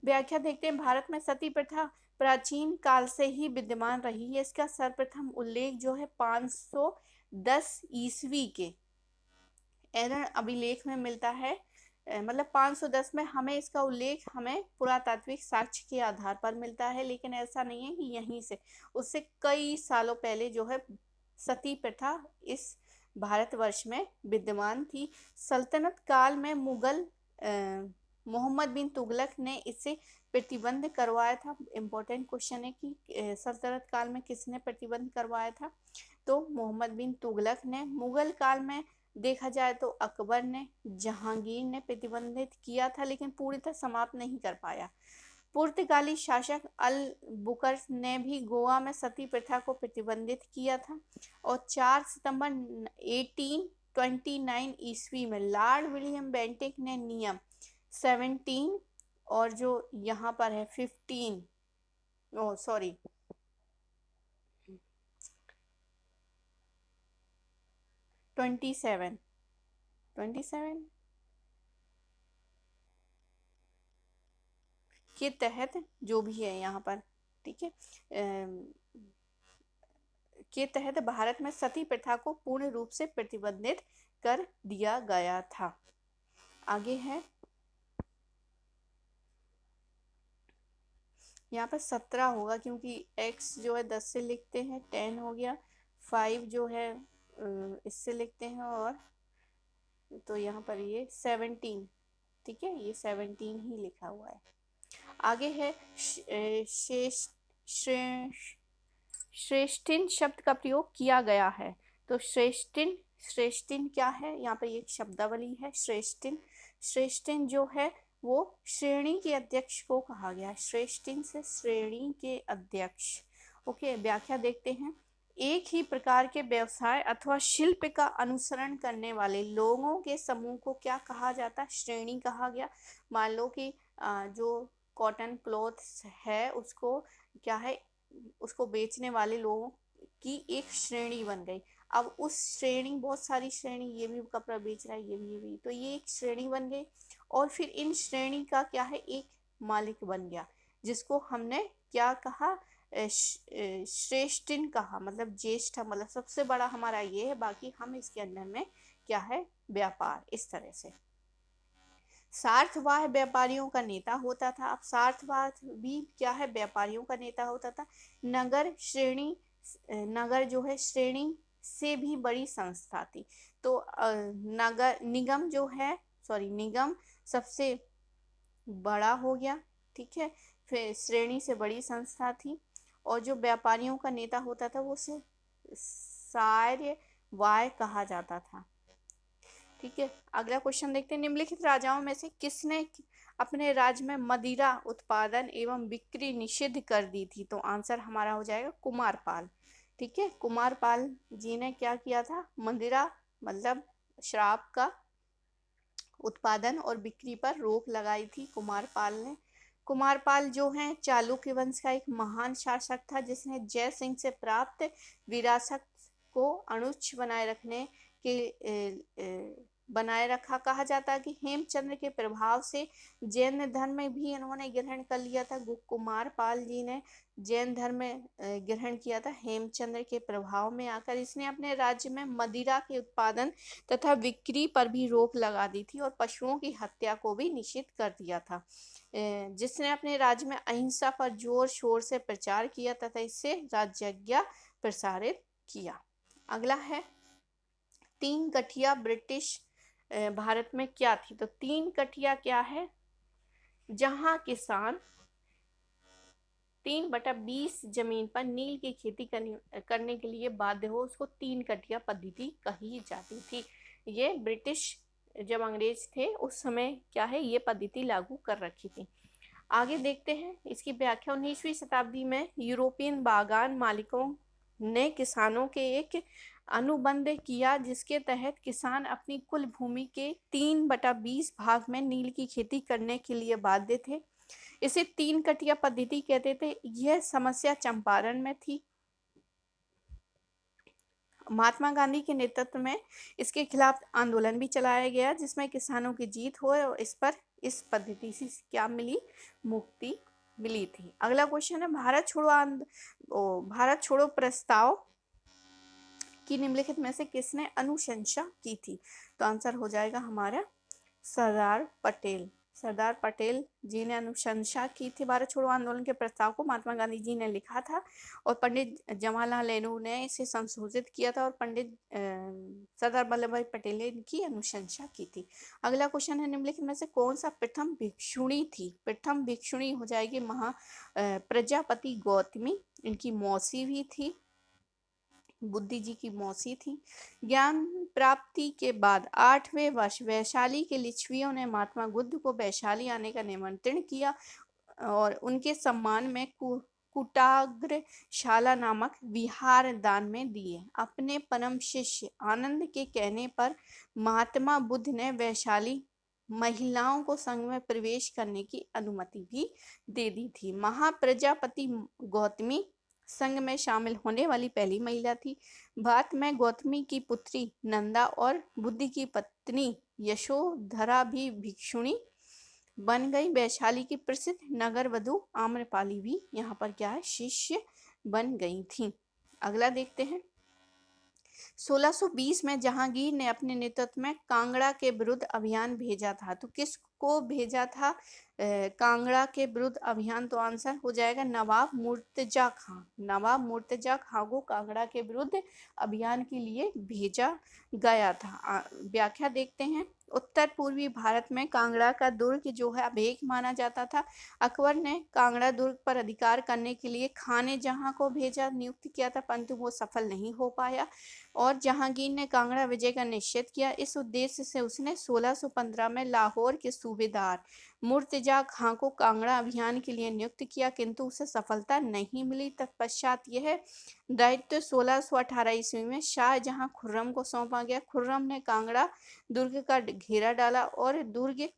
व्याख्या देखते हैं, भारत में सती प्रथा प्राचीन काल से ही विद्यमान रही है। इसका सर्वप्रथम उल्लेख जो है 510 ईस्वी के एरन अभिलेख में मिलता है। मतलब 510 में हमें इसका उल्लेख हमें पुरातात्विक साक्ष्य के आधार पर मिलता है, लेकिन ऐसा नहीं है कि यहीं से, उससे कई सालों पहले जो है सती प्रथा इस भारतवर्ष में विद्यमान थी। सल्तनत काल में मुगल मोहम्मद बिन तुगलक ने इसे प्रतिबंध करवाया था। इम्पोर्टेंट क्वेश्चन है कि सल्तनत काल में किसने प्रतिबंध करवाया था? तो मोहम्मद बिन तुगलक ने। मुगल काल में देखा जाए तो अकबर ने, जहांगीर ने प्रतिबंधित किया था, लेकिन पूरी तरह समाप्त नहीं कर पाया। पुर्तगाली शासक अल बुकर ने भी गोवा में सती प्रथा को प्रतिबंधित किया था और 4 सितंबर 1829 ईस्वी में लॉर्ड विलियम बेंटिक ने नियम 17 और जो यहाँ पर है 15 27 के तहत, जो भी है यहाँ पर, ठीक है, के तहत भारत में सती प्रथा को पूर्ण रूप से प्रतिबंधित कर दिया गया था। आगे है, यहाँ पर 17 होगा क्योंकि x जो है 10 से लिखते हैं, 10 हो गया, 5 जो है इससे लिखते हैं, और तो यहाँ पर ये 17, ठीक है, ये 17 ही लिखा हुआ है। आगे है, श्रेष्ठिन शब्द का प्रयोग किया गया है। तो श्रेष्ठिन क्या है? यहाँ पर एक शब्दावली है, श्रेष्ठिन जो है वो श्रेणी के अध्यक्ष को कहा गया है। श्रेष्ठिन से श्रेणी के अध्यक्ष। ओके, व्याख्या देखते हैं, एक ही प्रकार के व्यवसाय अथवा शिल्प का अनुसरण करने वाले लोगों के समूह को क्या कहा जाता है? श्रेणी कहा गया। मान लो कि जो कॉटन क्लॉथ्स है उसको क्या है, उसको बेचने वाले लोगों की एक श्रेणी बन गई। अब उस श्रेणी, बहुत सारी श्रेणी, ये भी कपड़ा बेच रहा है, ये भी, तो ये एक श्रेणी बन गई और फिर इन श्रेणी का क्या है, एक मालिक बन गया, जिसको हमने क्या कहा, श्रेष्ठिन कहा, मतलब ज्येष्ठ, मतलब सबसे बड़ा हमारा ये है, बाकी हम इसके अंदर में क्या है, व्यापार, इस तरह से। सार्थवाह व्यापारियों का नेता होता था। अब सार्थवाह भी क्या है, व्यापारियों का नेता होता था। नगर जो है श्रेणी से भी बड़ी संस्था थी। तो नगर निगम जो है, सॉरी, निगम सबसे बड़ा हो गया, ठीक है। फिर श्रेणी से बड़ी संस्था थी, और जो व्यापारियों का नेता होता था वो उसे सार्यवाय कहा जाता था, ठीक है। अगला क्वेश्चन देखते हैं, निम्नलिखित राजाओं में से किसने अपने राज्य में मदिरा उत्पादन एवं बिक्री निषिद्ध कर दी थी? तो आंसर हमारा हो जाएगा कुमारपाल, ठीक है। कुमारपाल जी ने क्या किया था? मदिरा मतलब शराब का उत्पादन और बिक्री पर रोक लगाई थी कुमारपाल ने। कुमारपाल जो हैं चालुक्य वंश का एक महान शासक था, जिसने जय सिंह से प्राप्त विरासत को अनुच्छ बनाए रखने के बनाए रखा। कहा जाता है कि हेमचंद्र के प्रभाव से जैन धर्म में भी इन्होंने ग्रहण कर लिया था। कुमारपाल जी ने जैन धर्म में ग्रहण किया था हेमचंद्र के प्रभाव में आकर। इसने अपने राज्य में मदिरा के उत्पादन तथा बिक्री पर भी रोक लगा दी थी, और पशुओं की हत्या को भी निषिद्ध कर दिया था। जिसने अपने राज्य में अहिंसा पर जोर शोर से प्रचार किया तथा इससे राजज्ञा प्रसारित किया। अगला है, तीन गठिया ब्रिटिश भारत में क्या थी? तो तीन गठिया क्या है? जहां किसान 3/20 जमीन पर नील की खेती करने के लिए बाध्य हो, उसको तीन कटिया पद्धति कही जाती थी। ये ब्रिटिश जब अंग्रेज थे उस समय क्या है, ये पद्धति लागू कर रखी थी। आगे देखते हैं इसकी व्याख्या। 19वीं शताब्दी में यूरोपियन बागान मालिकों ने किसानों के एक अनुबंध किया, जिसके तहत किसान अपनी कुल भूमि के 3/20 भाग में नील की खेती करने के लिए बाध्य थे। इसे तीन कटिया पद्धति कहते थे। यह समस्या चंपारण में थी। महात्मा गांधी के नेतृत्व में इसके खिलाफ आंदोलन भी चलाया गया, जिसमें किसानों की जीत हुई और इस पद्धति से क्या मिली? मुक्ति मिली थी। अगला क्वेश्चन है, भारत छोड़ो प्रस्ताव की निम्नलिखित में से किसने अनुशंसा की थी? तो आंसर हो जाएगा हमारा सरदार पटेल। सरदार पटेल जी ने अनुशंसा की थी भारत छोड़ो आंदोलन के प्रस्ताव को। महात्मा गांधी जी ने लिखा था और पंडित जवाहरलाल नेहरू ने इसे संशोधित किया था, और पंडित सरदार वल्लभ भाई पटेल ने इनकी अनुशंसा की थी। अगला क्वेश्चन है, निम्नलिखित में से कौन सा प्रथम भिक्षुणी थी? प्रथम भिक्षुणी हो जाएगी प्रजापति गौतमी। इनकी मौसी भी थी, बुद्धि जी की मौसी थी। ज्ञान प्राप्ति के बाद 8वें वर्ष वैशाली के लिच्छवियों ने महात्मा बुद्ध को वैशाली आने का निमंत्रण किया और उनके सम्मान में कुटाग्रशाला नामक विहार दान में दिए। अपने परम शिष्य आनंद के कहने पर महात्मा बुद्ध ने वैशाली महिलाओं को संघ में प्रवेश करने की अनुमति भी दे दी थी। महाप्रजापति गौतमी संघ में शामिल होने वाली पहली महिला थी। भारत में गौतमी की पुत्री नंदा और बुद्ध की पत्नी यशोधरा भी भिक्षुणी बन गई। वैशाली की प्रसिद्ध नगर वधु आम्रपाली भी यहाँ पर क्या है, शिष्य बन गई थी। अगला देखते हैं, 1620 में जहांगीर ने अपने नेतृत्व में कांगड़ा के विरुद्ध अभियान भेजा था। तो किसको भेजा था कांगड़ा के विरुद्ध अभियान? तो आंसर हो जाएगा नवाब मुर्तजा खां। नवाब मुर्तजा खां को कांगड़ा के विरुद्ध अभियान के लिए भेजा गया था। व्याख्या देखते हैं। उत्तर पूर्वी भारत में कांगड़ा का दुर्ग जो है अभेक माना जाता था। अकबर ने कांगड़ा दुर्ग पर अधिकार करने के लिए खाने जहां को भेजा, नियुक्त किया था, परंतु वो सफल नहीं हो पाया और जहांगीर ने कांगड़ा विजय का निश्चय किया। इस उद्देश्य से उसने 1615 में लाहौर के सूबेदार मुर्तजा खां को कांगड़ा अभियान के लिए नियुक्त किया, किंतु उसे सफलता नहीं मिली। तत्पश्चात यह दायित्व 1618 ईस्वी में शाहजहां खुर्रम को सौंपा गया। खुर्रम ने कांगड़ा दुर्ग का घेरा डाला और दुर्ग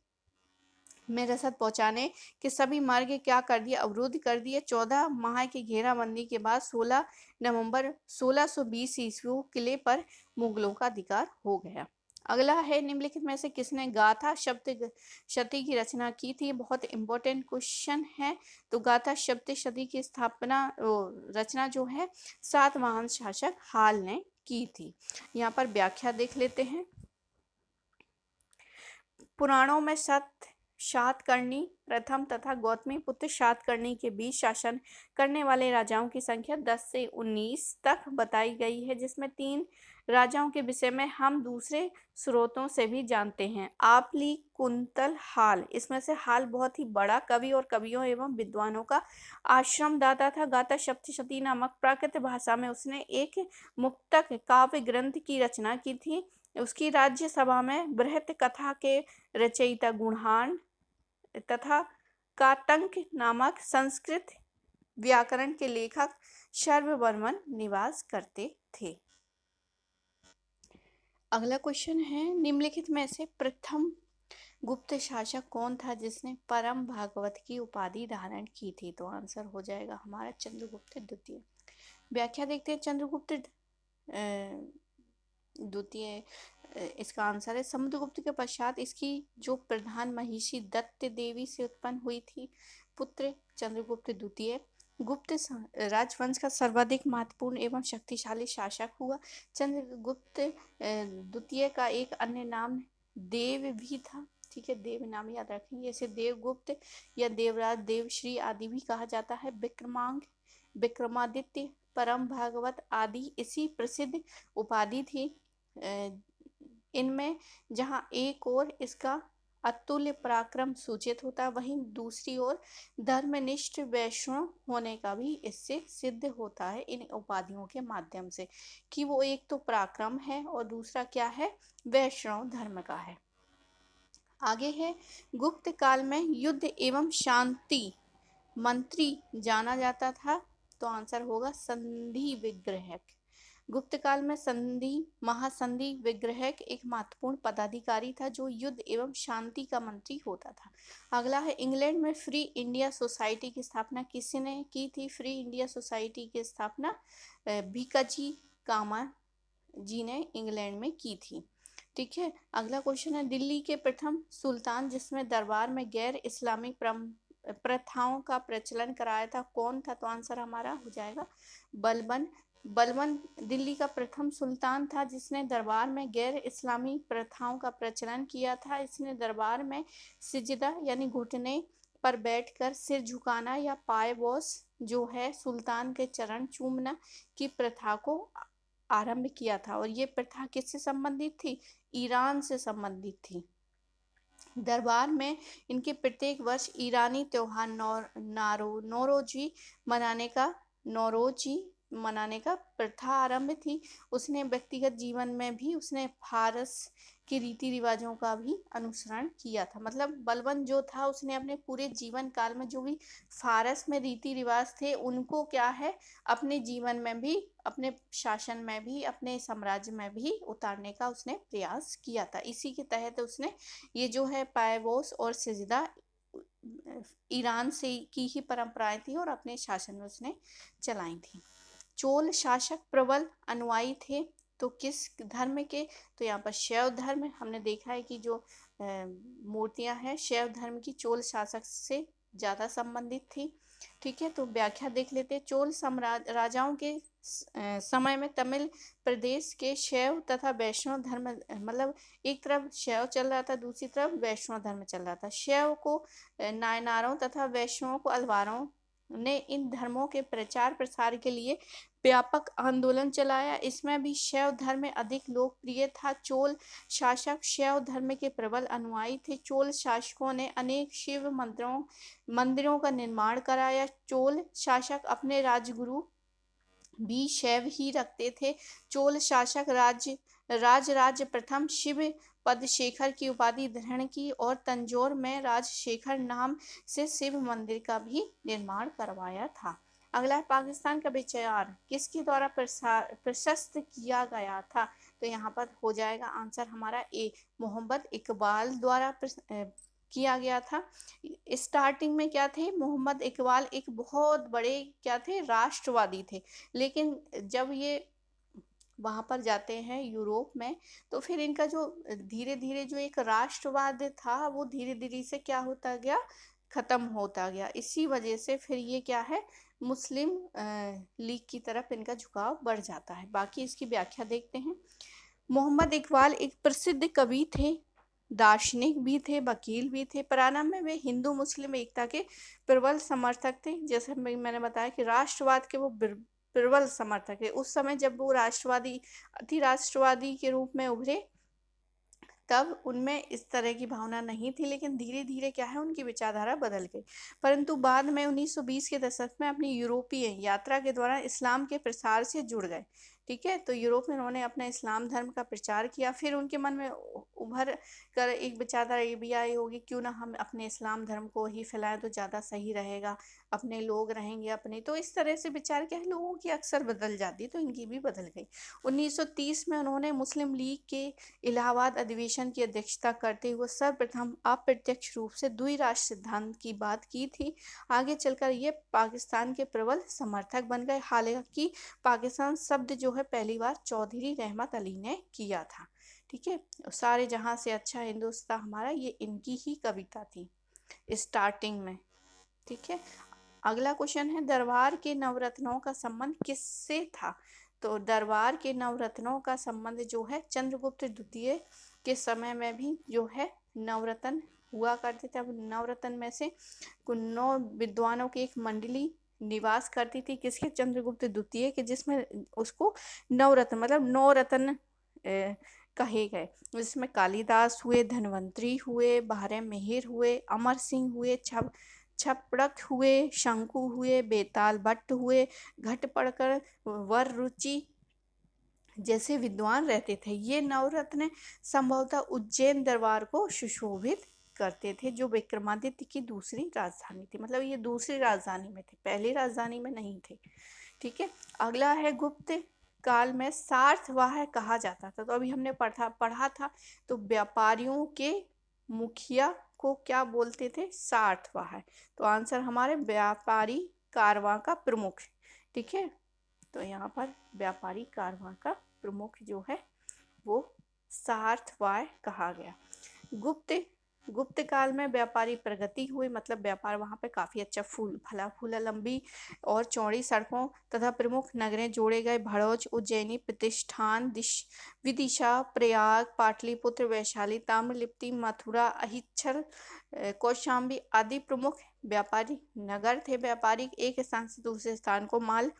में रसद पहुंचाने के सभी मार्ग क्या कर दिए, अवरुद्ध कर दिए। 14 माह की घेराबंदी के बाद 16 नवंबर 1620 ईस्वी किले पर मुगलों का अधिकार हो गया। अगला है, निम्नलिखित में से किसने गाथा सप्तशती की रचना की थी? बहुत इंपॉर्टेंट क्वेश्चन है। तो गाथा सप्तशती की रचना जो है सातवाहन शासक हाल ने की थी। यहाँ पर व्याख्या देख लेते हैं। पुराणों में सातकर्णी प्रथम तथा गौतमी पुत्र सातकर्णी के बीच शासन करने वाले राजाओं की संख्या 10 से 19 तक बताई गई है, जिसमें 3 राजाओं के विषय में हम दूसरे स्रोतों से भी जानते हैं। आपली, कुंतल, हाल। इसमें से हाल बहुत ही बड़ा कवि और कवियों एवं विद्वानों का आश्रम दाता था। गाथा सप्तशती नामक प्राकृत भाषा में उसने एक मुक्तक काव्य ग्रंथ की रचना की थी। उसकी राज्यसभा में बृहत कथा के रचयिता गुणहान तथा कातंक नामक संस्कृत व्याकरण के लेखक शर्ववर्मन निवास करते थे। अगला क्वेश्चन है, निम्नलिखित में से प्रथम गुप्त शासक कौन था जिसने परम भागवत की उपाधि धारण की थी? तो आंसर हो जाएगा हमारा चंद्रगुप्त द्वितीय। व्याख्या देखते हैं। चंद्रगुप्त द्वितीय इसका आंसर है। समुद्रगुप्त के पश्चात इसकी जो प्रधान महिषी दत्त देवी से उत्पन्न हुई थी पुत्र चंद्रगुप्त द्वितीय गुप्त राजवंश का सर्वाधिक महत्वपूर्ण एवं शक्तिशाली शासक हुआ। चंद्रगुप्त द्वितीय का एक अन्य नाम देव भी था। ठीक है, देव नाम याद रखेंगे। इसे देवगुप्त या देवराज, देवश्री आदि भी कहा जाता है। विक्रमांक, विक्रमादित्य, परम भागवत आदि इसी प्रसिद्ध उपाधि थी। इनमें जहां एक ओर इसका अतुल्य पराक्रम सूचित होता, वहीं दूसरी ओर धर्मनिष्ठ वैष्णव होने का भी इससे सिद्ध होता है इन उपाधियों के माध्यम से, कि वो एक तो पराक्रम है और दूसरा क्या है, वैष्णव धर्म का है। आगे है, गुप्त काल में युद्ध एवं शांति मंत्री जाना जाता था। तो आंसर होगा संधि विग्रहक। गुप्त काल में संधि महासंधि विग्रहक एक महत्वपूर्ण पदाधिकारी था जो युद्ध एवं शांति का मंत्री होता था। अगला है, इंग्लैंड में फ्री इंडिया सोसाइटी की स्थापना किसने की थी? फ्री इंडिया सोसाइटी की स्थापना भीकाजी कामा जी ने इंग्लैंड में की थी। ठीक है, अगला क्वेश्चन है, दिल्ली के प्रथम सुल्तान जिसमें दरबार में गैर इस्लामी प्रथाओं का प्रचलन कराया था, कौन था? तो आंसर हमारा हो जाएगा बलबन। बलबन दिल्ली का प्रथम सुल्तान था जिसने दरबार में गैर इस्लामी प्रथाओं का प्रचलन किया था। इसने दरबार में सिजदा यानी घुटने पर बैठकर सिर झुकाना या पायबोस जो है सुल्तान के चरण चूमना की प्रथा को आरंभ किया था। और ये प्रथा किससे संबंधित थी? ईरान से संबंधित थी। दरबार में इनके प्रत्येक वर्ष ईरानी त्योहार नौरोजी मनाने का प्रथा आरंभ थी। उसने व्यक्तिगत जीवन में भी उसने फारस के रीति रिवाजों का भी अनुसरण किया था। मतलब बलबन जो था उसने अपने पूरे जीवन काल में जो भी फारस में रीति रिवाज थे उनको क्या है अपने जीवन में भी, अपने शासन में भी, अपने साम्राज्य में भी उतारने का उसने प्रयास किया था। इसी के तहत उसने ये जो है पायबोस और सिजदा ईरान से की ही परंपराएं थी और अपने शासन में उसने चलाई थी। चोल शासक प्रबल अनुयायी थे तो किस धर्म के? तो यहाँ पर शैव धर्म। हमने देखा है कि जो मूर्तियां हैं शैव धर्म की चोल शासक से ज्यादा संबंधित थी। ठीक है, तो व्याख्या देख लेते हैं। चोल साम्राज्य राजाओं के समय में तमिल प्रदेश के शैव तथा वैष्णव धर्म, मतलब एक तरफ शैव चल रहा था, दूसरी तरफ वैष्णव धर्म चल रहा था। शैव को नायनारों तथा वैष्णवों को अलवारों ने इन धर्मों के प्रचार प्रसार के लिए व्यापक आंदोलन चलाया। इसमें भी शैव धर्म अधिक लोकप्रिय था। चोल शासक शैव धर्म के प्रबल अनुयायी थे। चोल शासकों ने अनेक शिव मंदिरों का निर्माण कराया। चोल शासक अपने राजगुरु भी शैव ही रखते थे। चोल शासक राजराज प्रथम शिव पदशेखर की उपाधि ग्रहण की और तंजौर में राजशेखर नाम से शिव मंदिर का भी निर्माण करवाया था। अगला, पाकिस्तान का विचार किसके द्वारा प्रशस्त किया गया था? तो यहाँ पर हो जाएगा आंसर हमारा ए, मोहम्मद इकबाल द्वारा किया गया था। स्टार्टिंग में क्या थे, मोहम्मद इकबाल एक बहुत बड़े क्या थे, राष्ट्रवादी थे। लेकिन जब ये वहां पर जाते हैं यूरोप में तो फिर इनका जो धीरे धीरे जो एक राष्ट्रवाद था वो धीरे धीरे से क्या होता गया, खत्म होता गया। इसी वजह से फिर ये क्या है, मुस्लिम लीग की तरफ इनका झुकाव बढ़ जाता है। बाकी इसकी व्याख्या देखते हैं। मोहम्मद इकबाल एक प्रसिद्ध कवि थे दार्शनिक भी थे, वकील भी थे। प्रारंभ में वे हिंदू मुस्लिम एकता के प्रबल समर्थक थे। जैसे मैंने बताया कि राष्ट्रवाद के वो प्रबल समर्थक थे। उस समय जब वो राष्ट्रवादी, अति राष्ट्रवादी के रूप में उभरे, तब उनमें इस तरह की भावना नहीं थी, लेकिन धीरे धीरे क्या है, उनकी विचारधारा बदल गई। परंतु बाद में 1920 के दशक में अपनी यूरोपीय यात्रा के दौरान इस्लाम के प्रसार से जुड़ गए। ठीक है, तो यूरोप में उन्होंने अपना इस्लाम धर्म का प्रचार किया। फिर उनके मन में उभर कर एक विचारधारा ये भी आई होगी, क्यों ना हम अपने इस्लाम धर्म को ही फैलाएं तो ज़्यादा सही रहेगा, अपने लोग रहेंगे अपने। तो इस तरह से विचार क्या है, लोगों की अक्सर बदल जाती है, तो इनकी भी बदल गई। 1930 में उन्होंने मुस्लिम लीग के इलाहाबाद अधिवेशन की अध्यक्षता करते हुए सर्वप्रथम अप्रत्यक्ष रूप से द्विराष्ट्र सिद्धांत की बात की थी। आगे चलकर ये पाकिस्तान के प्रबल समर्थक बन गए। हालांकि पाकिस्तान शब्द जो है पहली बार चौधरी रहमत अली ने किया था। ठीक है, सारे जहां से अच्छा हिंदुस्तान हमारा, ये इनकी ही कविता थी स्टार्टिंग में। ठीक है, अगला क्वेश्चन है, दरबार के नवरत्नों का संबंध किससे था? तो दरबार के नवरत्नों का संबंध जो है चंद्रगुप्त द्वितीय के समय में भी जो है नवरत्न हुआ करते थे। अब नवरत्न में से 9 विद्वानों की एक मंडली निवास करती थी, किसके? चंद्रगुप्त द्वितीय के, जिसमें उसको नवरत्न मतलब 9 रत्न कहे गए। जिसमें कालिदास हुए, धन्वंतरी हुए, बारह मिहिर हुए, अमर सिंह हुए, छपड़क हुए, शंकु हुए, बेताल भट्ट हुए, घट पढ़कर वर रुचि जैसे विद्वान रहते थे। ये नवरत्न संभवतः उज्जैन दरबार को सुशोभित करते थे, जो विक्रमादित्य की दूसरी राजधानी थी। मतलब ये दूसरी राजधानी में थे, पहली राजधानी में नहीं थे। ठीक है, अगला है, गुप्त काल में सार्थवाह कहा जाता था। तो अभी हमने पढ़ा था, तो व्यापारियों के मुखिया को क्या बोलते थे? सार्थवाह। तो आंसर हमारे व्यापारी कारवां का प्रमुख। ठीक है, तो यहाँ पर व्यापारी कारवां का प्रमुख जो है वो सार्थवाह कहा गया। गुप्त काल में व्यापारी प्रगति हुई, मतलब व्यापार वहाँ पे काफी अच्छा फला फूला, लंबी और चौड़ी सड़कों तथा प्रमुख नगरें जोड़े गए। भड़ोच, उज्जैनी, प्रतिष्ठान, विदिशा, प्रयाग, पाटलिपुत्र, वैशाली, ताम्रलिप्ति, मथुरा, अहिच्छल, कौशाम्बी आदि प्रमुख व्यापारी नगर थे। व्यापारी एक स्थान से दूसरे स्थान को माल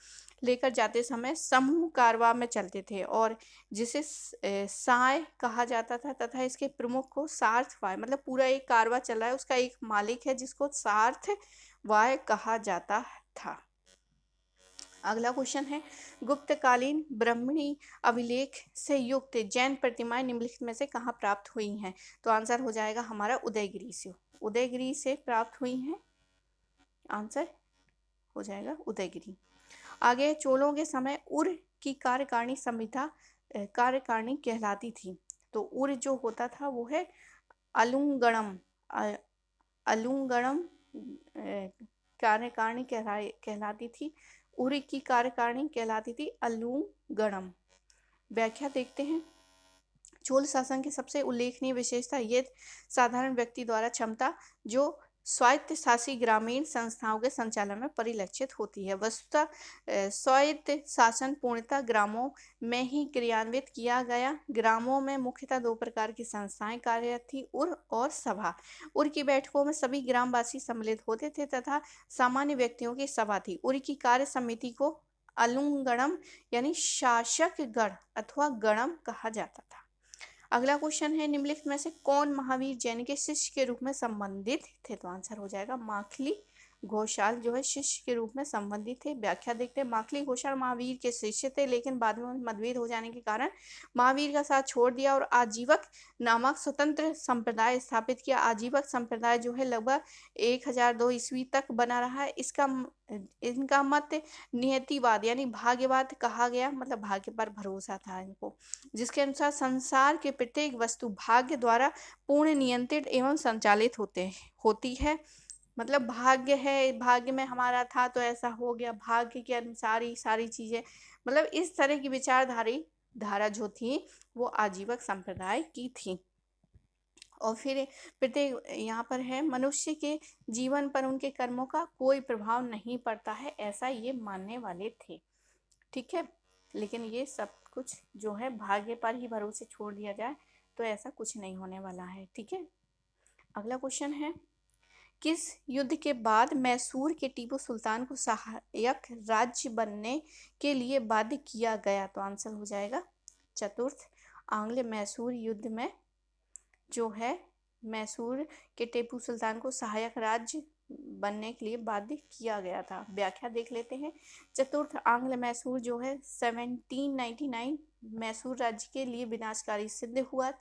लेकर जाते समय समूह कारवां में चलते थे, और जिसे साय कहा जाता था, तथा इसके प्रमुख को सार्थवाह, मतलब पूरा एक कारवां चल रहा है, उसका एक मालिक है जिसको सार्थवाह कहा जाता था। अगला क्वेश्चन है, गुप्तकालीन ब्राह्मणी अभिलेख से युक्त जैन प्रतिमाएं निम्नलिखित में से कहाँ प्राप्त हुई हैं? तो आंसर हो जाएगा हमारा उदयगिरी से। उदयगिरी से प्राप्त हुई हैं, आंसर हो जाएगा उदयगिरी। आगे, चोलों के समय उर की कार्यकारिणी संहिता कार्यकारिणी कहलाती थी। तो उर जो होता था वो है अलुंगणम। अलुंगणम कार्यकारिणी कहलाती थी। उर की कार्यकारिणी कहलाती थी अलुंगणम। व्याख्या देखते हैं। चोल शासन की सबसे उल्लेखनीय विशेषता ये साधारण व्यक्ति द्वारा क्षमता जो स्वायत्त शासी ग्रामीण संस्थाओं के संचालन में परिलक्षित होती है। वस्तुतः स्वायत्त शासन पूर्णतः ग्रामों में ही क्रियान्वित किया गया। ग्रामों में मुख्यतः 2 प्रकार की संस्थाएं कार्यरत थी, उर और सभा। उर की बैठकों में सभी ग्रामवासी सम्मिलित होते थे तथा सामान्य व्यक्तियों की सभा थी। उर की कार्य समिति को अलुंगणम यानी शासक गण अथवा गणम कहा जाता था। अगला क्वेश्चन है, निम्नलिखित में से कौन महावीर जैन के शिष्य के रूप में संबंधित थे? तो आंसर हो जाएगा माखली घोषाल जो है शिष्य के रूप में संबंधित थे। व्याख्या देखते हैं। माखली घोषाल महावीर के शिष्य थे, लेकिन बाद में मतभेद हो जाने के कारण महावीर का साथ छोड़ दिया और आजीवक नामक स्वतंत्र संप्रदाय स्थापित किया। आजीवक संप्रदाय जो है लगभग 1002 ईस्वी तक बना रहा है। इनका मत नियतिवाद यानी भाग्यवाद कहा गया, मतलब भाग्य पर भरोसा था इनको, जिसके अनुसार संसार के प्रत्येक वस्तु भाग्य द्वारा पूर्ण नियंत्रित एवं संचालित होती है। मतलब भाग्य है, भाग्य में हमारा था तो ऐसा हो गया, भाग्य के अनुसार ही सारी चीजें, मतलब इस तरह की धारा जो थी वो आजीवक संप्रदाय की थी। और फिर प्रत्येक यहाँ पर है, मनुष्य के जीवन पर उनके कर्मों का कोई प्रभाव नहीं पड़ता है, ऐसा ये मानने वाले थे। ठीक है, लेकिन ये सब कुछ जो है भाग्य पर ही भरोसे छोड़ दिया जाए तो ऐसा कुछ नहीं होने वाला है। ठीक है, अगला क्वेश्चन है, किस युद्ध के बाद मैसूर के टीपू सुल्तान को सहायक राज्य बनने के लिए बाध्य किया गया? तो आंसर हो जाएगा चतुर्थ आंग्ल मैसूर युद्ध में जो है मैसूर के टीपू सुल्तान को सहायक राज्य बनने के लिए बाध्य किया गया था। व्याख्या देख लेते हैं। चतुर्थ आंग्ल मैसूर जो है 1799 मैसूर राज्य के लिए विनाशकारी सिद्ध हुआ,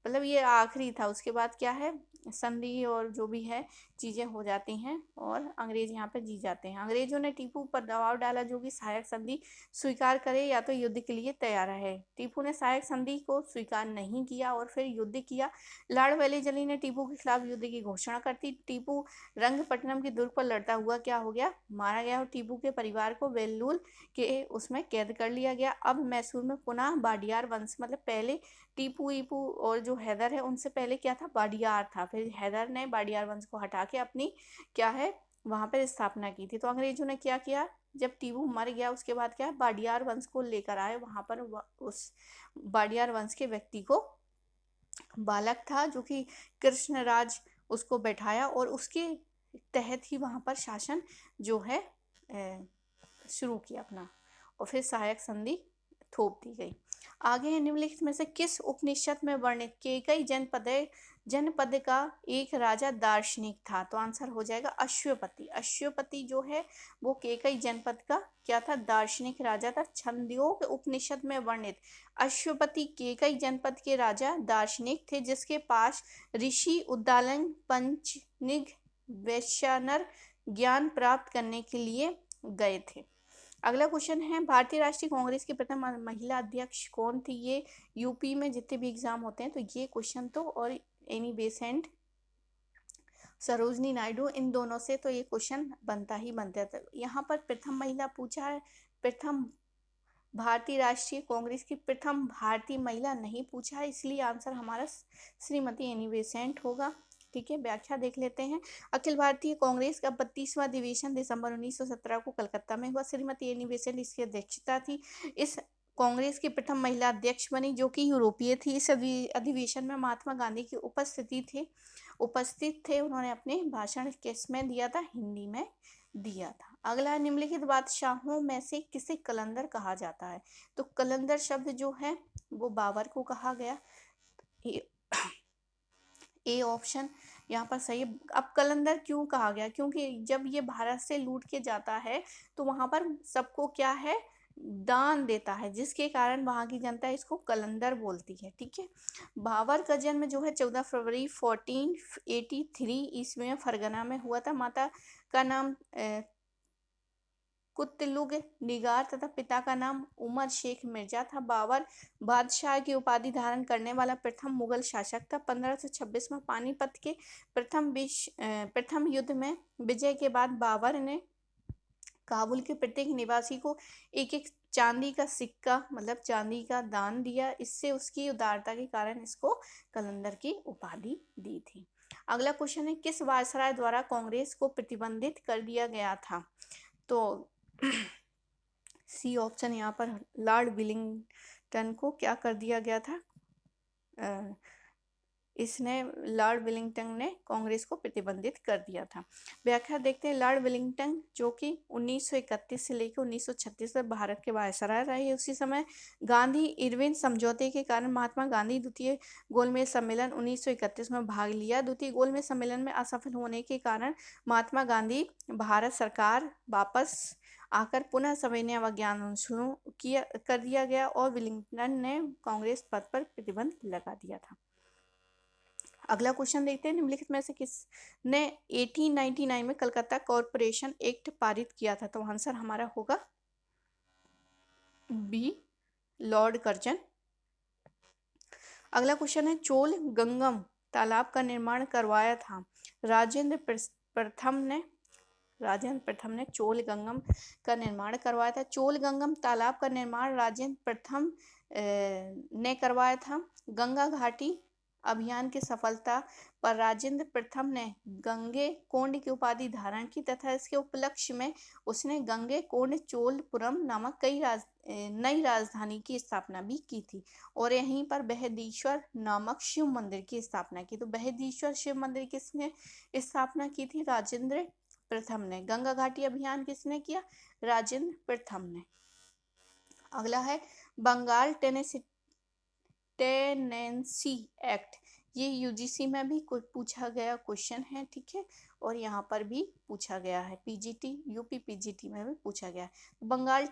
मतलब ये आखिरी था। उसके बाद क्या है, संधि और जो भी है चीजें हो जाती हैं और अंग्रेज यहाँ पे जीत जाते हैं। अंग्रेजों ने टीपू पर दबाव डाला जो कि सहायक संधि स्वीकार करे या तो युद्ध के लिए तैयार रहे। टीपू ने सहायक संधि को स्वीकार नहीं किया और फिर युद्ध किया। लॉर्ड वेलेस्ली ने टीपू के खिलाफ युद्ध की घोषणा कर दी। टीपू रंगपट्टनम के दुर्ग पर लड़ता हुआ क्या हो गया, मारा गया और टीपू के परिवार को वेल्लूर के उसमें कैद कर लिया गया। अब मैसूर में पुनः बाडियार वंश, मतलब पहले टीपू ईपू और जो हैदर है उनसे पहले क्या था, बाडियार था। फिर हैदर ने बाडियार वंश को हटा के अपनी क्या है वहां पर स्थापना की थी। तो अंग्रेजों ने क्या किया, जब टीपू मर गया उसके बाद क्या है, बाडियार वंश को लेकर आए वहां पर। उस बाडियार वंश के व्यक्ति को बालक था जो कि कृष्णराज, उसको बैठाया और उसके तहत ही वहां पर शासन जो है शुरू किया अपना, और फिर सहायक संधि थोप दी गई। आगे है, निम्नलिखित में से किस उपनिषद में वर्णित केकई जनपद का एक राजा दार्शनिक था? तो आंसर हो जाएगा अश्वपति। अश्वपति जो है वो केकई जनपद का क्या था, दार्शनिक राजा था। छंदोग उपनिषद में वर्णित अश्वपति केकई जनपद के राजा दार्शनिक थे जिसके पास ऋषि उद्दालक पंचनिग वैश्वानर ज्ञान प्राप्त करने के लिए गए थे। अगला क्वेश्चन है, भारतीय राष्ट्रीय कांग्रेस की प्रथम महिला अध्यक्ष कौन थी? ये यूपी में जितने भी एग्जाम होते हैं तो ये क्वेश्चन तो, और एनी बेसेंट सरोजनी नायडू, इन दोनों से तो ये क्वेश्चन बनता ही बनता था। यहाँ पर प्रथम महिला पूछा है, प्रथम भारतीय राष्ट्रीय कांग्रेस की प्रथम भारतीय महिला नहीं पूछा है, इसलिए आंसर हमारा श्रीमती एनी बेसेंट होगा। ठीक है, व्याख्या देख लेते हैं। अखिल भारतीय कांग्रेस का 32वां अधिवेशन दिसंबर 1917 को कलकत्ता में हुआ। श्रीमती एनी बेसेंट इसकी अध्यक्षता थी। इस कांग्रेस की प्रथम महिला अध्यक्ष बनी जो कि यूरोपीय थी। इस अधिवेशन में महात्मा गांधी की उपस्थित थे। उन्होंने अपने भाषण किस में दिया था, हिंदी में दिया था। अगला, निम्नलिखित बादशाहों में से किसे कलंदर कहा जाता है? तो कलंदर शब्द जो है वो बाबर को कहा गया। ए ऑप्शन यहाँ पर सही है। अब कलंदर क्यों कहा गया, क्योंकि जब ये भारत से लूट के जाता है तो वहां पर सबको क्या है, दान देता है, जिसके कारण वहां की जनता इसको कलंदर बोलती है। ठीक है, बाबर का जन्म जो है 14 फरवरी 1483 ईस्वी में फरगना में हुआ था। माता का नाम कुतलुग निगार तथा पिता का नाम उमर शेख मिर्जा था। बाबर बादशाह की उपाधि धारण करने वाला प्रथम मुगल शासक था। 1526 में पानीपत के प्रथम युद्ध में विजय के बाद बाबर ने काबुल के प्रत्येक निवासी को एक एक चांदी का सिक्का, मतलब चांदी का दान दिया। इससे उसकी उदारता के कारण इसको कलंदर की उपाधि दी थी। अगला क्वेश्चन है, किस वायसराय द्वारा कांग्रेस को प्रतिबंधित कर दिया गया था? तो सी ऑप्शन यहाँ पर लॉर्ड विलिंगटन को क्या कर दिया गया था, इसने लॉर्ड विलिंगटन ने कांग्रेस को प्रतिबंधित कर दिया था। व्याख्या देखते हैं। लॉर्ड विलिंगटन जो कि 1931 से लेकर 1936 तक भारत के वायसराय रहे। उसी समय गांधी इरविन समझौते के कारण महात्मा गांधी द्वितीय गोलमेज सम्मेलन 1931 में भाग लिया। द्वितीय गोलमेज सम्मेलन में असफल होने के कारण महात्मा गांधी भारत सरकार वापस आकर पुनः सविनय अवज्ञान शुरू कर दिया गया और विलिंगटन ने कांग्रेस पद पर प्रतिबंध लगा दिया था। अगला क्वेश्चन देखते हैं, निम्नलिखित में से किसने 1899 में कलकत्ता कॉरपोरेशन एक्ट पारित किया था? तो आंसर हमारा होगा बी, लॉर्ड कर्जन। अगला क्वेश्चन है, चोल गंगम तालाब का निर्माण करवाया था राजेंद्र प्रथम ने चोल गंगम का निर्माण करवाया था। चोल गंगम तालाब का निर्माण राजेंद्र प्रथम ने करवाया था। गंगा घाटी अभियान की सफलता पर राजेंद्र प्रथम ने गंगे कोंड की उपाधि धारण की तथा इसके उपलक्ष्य में उसने गंगे कोंड चोलपुरम नामक नई राजधानी की स्थापना भी की थी और यहीं पर बृहदीश्वर नामक शिव मंदिर की स्थापना की। तो बृहदीश्वर शिव मंदिर किसने स्थापना की थी? राजेंद्र प्रथम ने। गंगा घाटी अभियान किसने किया? राजेंद्र प्रथम ने। अगला है बंगाल टेनेंसी एक्ट। ये यूजीसी में भी पूछा गया क्वेश्चन है, ठीक है, और यहाँ पर भी पूछा गया है, पीजीटी यूपी पीजीटी में भी पूछा गया है। बंगाल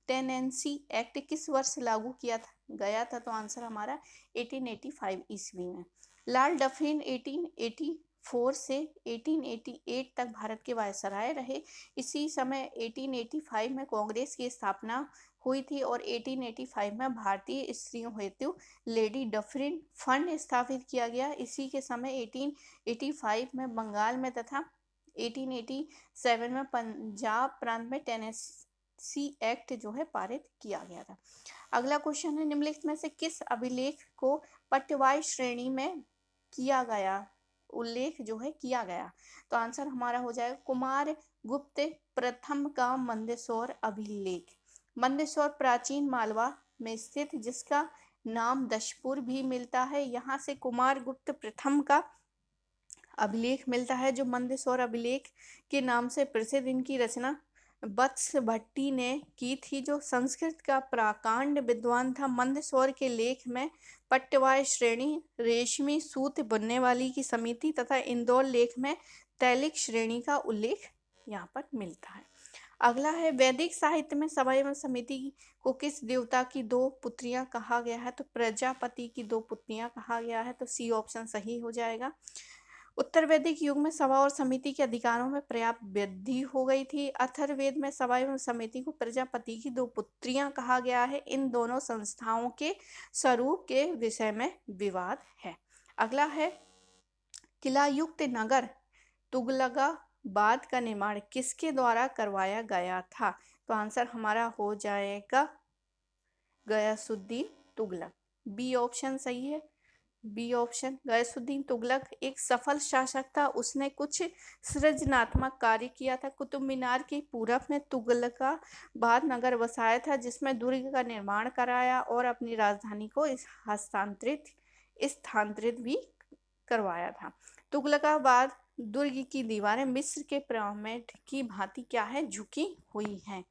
टेनेंसी एक्ट किस वर्ष लागू किया गया था? तो आंसर हमारा 1885 ईस्वी में। लॉर्ड डफरिन 1884 से 1888 तक भारत के वायसराय रहे। इसी समय 1885 में कांग्रेस की स्थापना हुई थी और 1885 में भारतीय स्त्रियों हेतु लेडी डफरिन फंड स्थापित किया गया। इसी के समय 1885 में बंगाल में तथा 1887 में पंजाब प्रांत में टेनेंसी एक्ट जो है पारित किया गया था। अगला क्वेश्चन है निम्नलिखित में से किस अभिलेख को पट्टवाई श्रेणी में किया गया, उल्लेख जो है किया गया? तो आंसर हमारा हो जाएगा कुमार गुप्त प्रथम का मंदसौर अभिलेख। मंदसौर प्राचीन मालवा में स्थित जिसका नाम दशपुर भी मिलता है, यहाँ से कुमार गुप्त प्रथम का अभिलेख मिलता है जो मंदसौर अभिलेख के नाम से प्रसिद्ध। इनकी रचना वत्स भट्टी ने की थी जो संस्कृत का प्राकांड विद्वान था। मंदसौर के लेख में पट्टवाई श्रेणी, रेशमी सूत बुनने वाली की समिति तथा इंदौर लेख में तैलिक श्रेणी का उल्लेख यहाँ पर मिलता है। अगला है वैदिक साहित्य में सभा एवं समिति को किस देवता की दो पुत्रियां कहा गया है? तो प्रजापति की दो पुत्रियां कहा गया है, तो सी ऑप्शन सही हो जाएगा। उत्तर वैदिक युग में सभा और समिति के अधिकारों में पर्याप्त वृद्धि हो गई थी। अथर्ववेद में सभा एवं समिति को प्रजापति की दो पुत्रियां कहा गया है। इन दोनों संस्थाओं के स्वरूप के विषय में विवाद है। अगला है किला युक्त नगर तुगलकाबाद का निर्माण किसके द्वारा करवाया गया था? तो आंसर हमारा हो जाएगा गयासुद्दीन तुगलक। बी ऑप्शन सही है, बी ऑप्शन। गयासुद्दीन तुगलक एक सफल शासक था। उसने कुछ सृजनात्मक कार्य किया था। कुतुब मीनार के पूरब में तुगलकाबाद नगर बसाया था जिसमें दुर्ग का निर्माण कराया और अपनी राजधानी को स्थानांतरित भी करवाया था। तुगलकाबाद दुर्ग की दीवारें मिस्र के पिरामिड की भांति क्या है? झुकी हुई हैं।